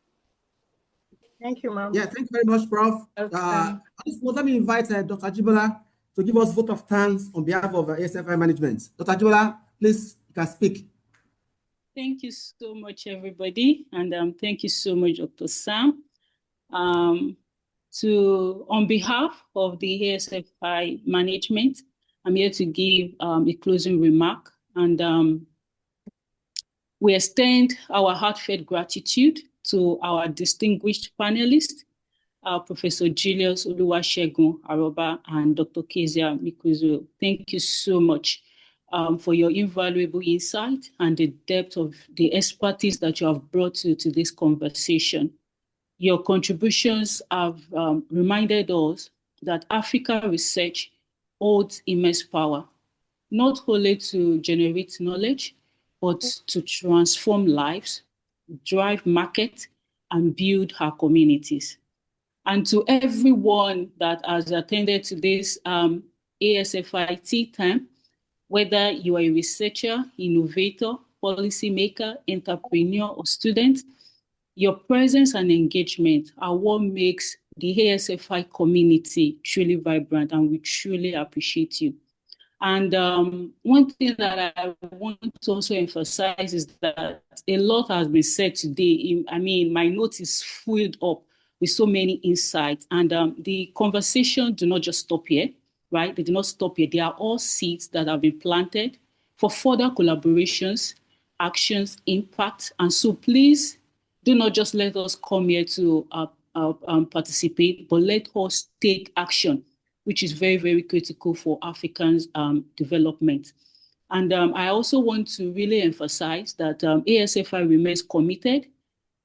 Thank you, ma'am. Yeah, thank you very much, Prof. Let me invite Dr. Jibola. to give us vote of thanks on behalf of ASFI management. Dr. Ajibola, please, you can speak. Thank you so much, everybody. And thank you so much, Dr. Sam. On behalf of the ASFI management, I'm here to give a closing remark. And we extend our heartfelt gratitude to our distinguished panelists, Professor Julius Oluwasegun Aroba and Dr. Kezia Mikuzo. Thank you so much for your invaluable insight and the depth of the expertise that you have brought to this conversation. Your contributions have reminded us that African research holds immense power, not only to generate knowledge, but to transform lives, drive market, and build our communities. And to everyone that has attended to this ASFI tea time, whether you are a researcher, innovator, policymaker, entrepreneur, or student, your presence and engagement are what makes the ASFI community truly vibrant, and we truly appreciate you. And one thing that I want to also emphasize is that a lot has been said today. I mean, my notes is filled up with so many insights, and the conversation do not just stop here, right? They do not stop here. They are all seeds that have been planted for further collaborations, actions, impact. And so please do not just let us come here to participate, but let us take action, which is very, very critical for Africans' development. And I also want to really emphasize that ASFI remains committed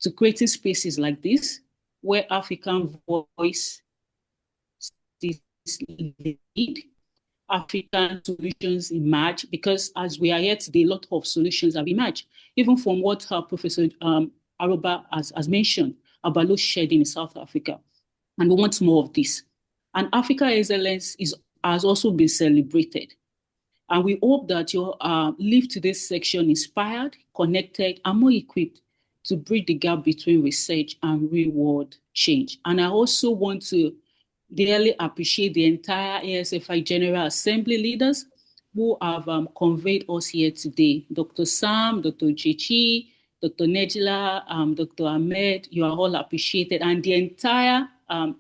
to creating spaces like this, where African voice is lead, African solutions emerge, because as we are here today, a lot of solutions have emerged, even from what Professor Aroba has mentioned about load shedding in South Africa. And we want more of this. And Africa Excellence has also been celebrated. And we hope that you'll leave today's section inspired, connected, and more equipped to bridge the gap between research and real-world change. And I also want to dearly appreciate the entire ASFI General Assembly leaders who have conveyed us here today. Dr. Sam, Dr. Uchechi, Dr. Nejla, Dr. Ahmed, you are all appreciated. And the entire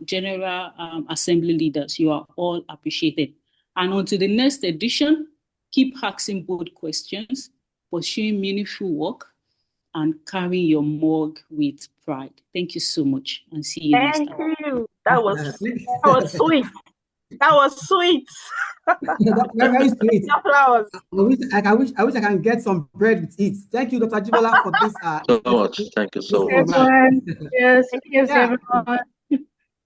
General Assembly leaders, you are all appreciated. And on to the next edition, keep asking bold questions, pursuing meaningful work, and carrying your mug with pride. Thank you so much, and see you next time. Thank you. That was sweet. That was sweet. Very sweet. I wish I can get some bread with it. Thank you, Dr. Ajibola, for this. So much. Thank you so much. Yes, everyone.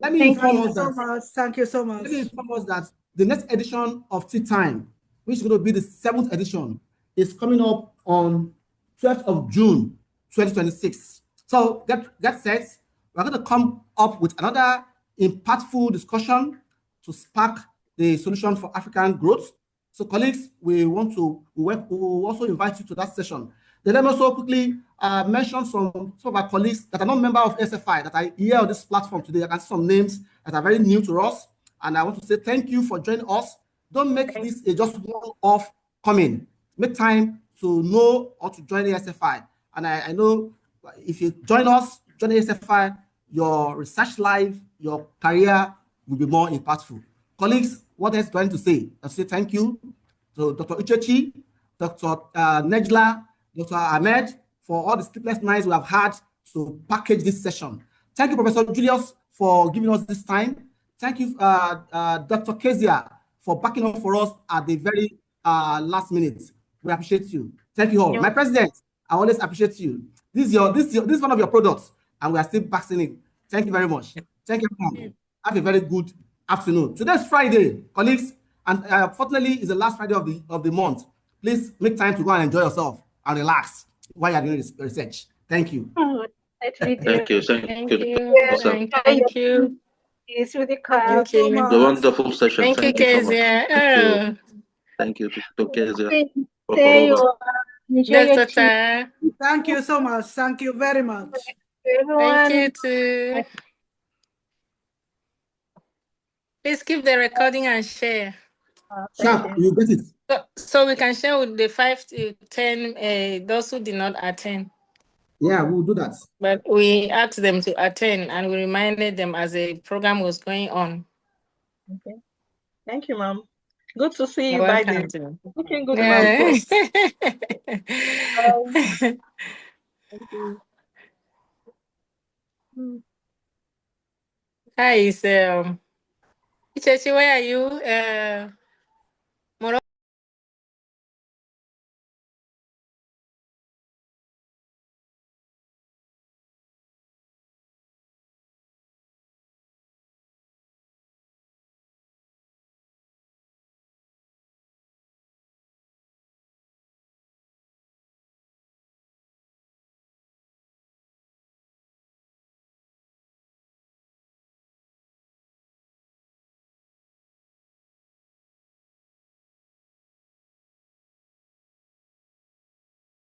Let me inform us Thank you so much. Let me inform us that the next edition of Tea Time, which is going to be the 7th edition, is coming up on 12th of June, 2026. So get set. We're going to come up with another impactful discussion to spark the solution for African growth. So colleagues, we will also invite you to that session. Then let me also quickly mention some of our colleagues that are not members of ASFI that are here on this platform today. I can see some names that are very new to us. And I want to say thank you for joining us. Don't make this a just one-off coming. Make time to know or to join the ASFI. And I know if you join us, join the ASFI, your research life, your career will be more impactful. Colleagues, what else do I need to say? I say thank you to Dr. Uchechi, Dr. Nejla, Dr. Ahmed, for all the sleepless nights we have had to package this session. Thank you, Professor Julius, for giving us this time. Thank you, Dr. Kezia, for backing up for us at the very last minute. We appreciate you. Thank you all. My president, I always appreciate you. This is one of your products, and we are still backing it. Thank you very much. Thank you, everyone. Have a very good afternoon. Today's Friday, colleagues, and fortunately, it's the last Friday of the month. Please make time to go and enjoy yourself and relax while you're doing this research. Thank you. Thank you. Thank you. Yes, with the Thank you. The wonderful session. Thank you, Kezia. Thank you to Kezia. Thank you so much. Thank you very much. Thank you too. Please keep the recording and share. Thank Sharp, you. you get it. So we can share with the 5 to 10 those who did not attend. Yeah, we'll do that. But we asked them to attend and we reminded them as the program was going on. Okay. Thank you, ma'am. Good to see You're you, Biden. welcome. Looking good, ma'am. Thank you. Hi, Chechi, where are you?